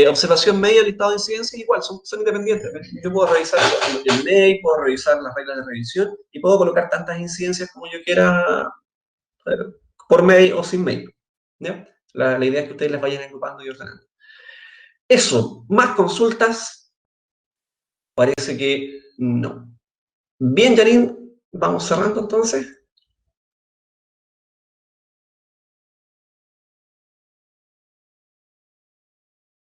Observación media, listado de incidencias, igual, son independientes. Yo puedo revisar el mail, puedo revisar las reglas de revisión y puedo colocar tantas incidencias como yo quiera por mail o sin mail. ¿Ya? La idea es que ustedes las vayan agrupando y ordenando. Eso, más consultas, parece que no. Bien, Janine, vamos cerrando entonces.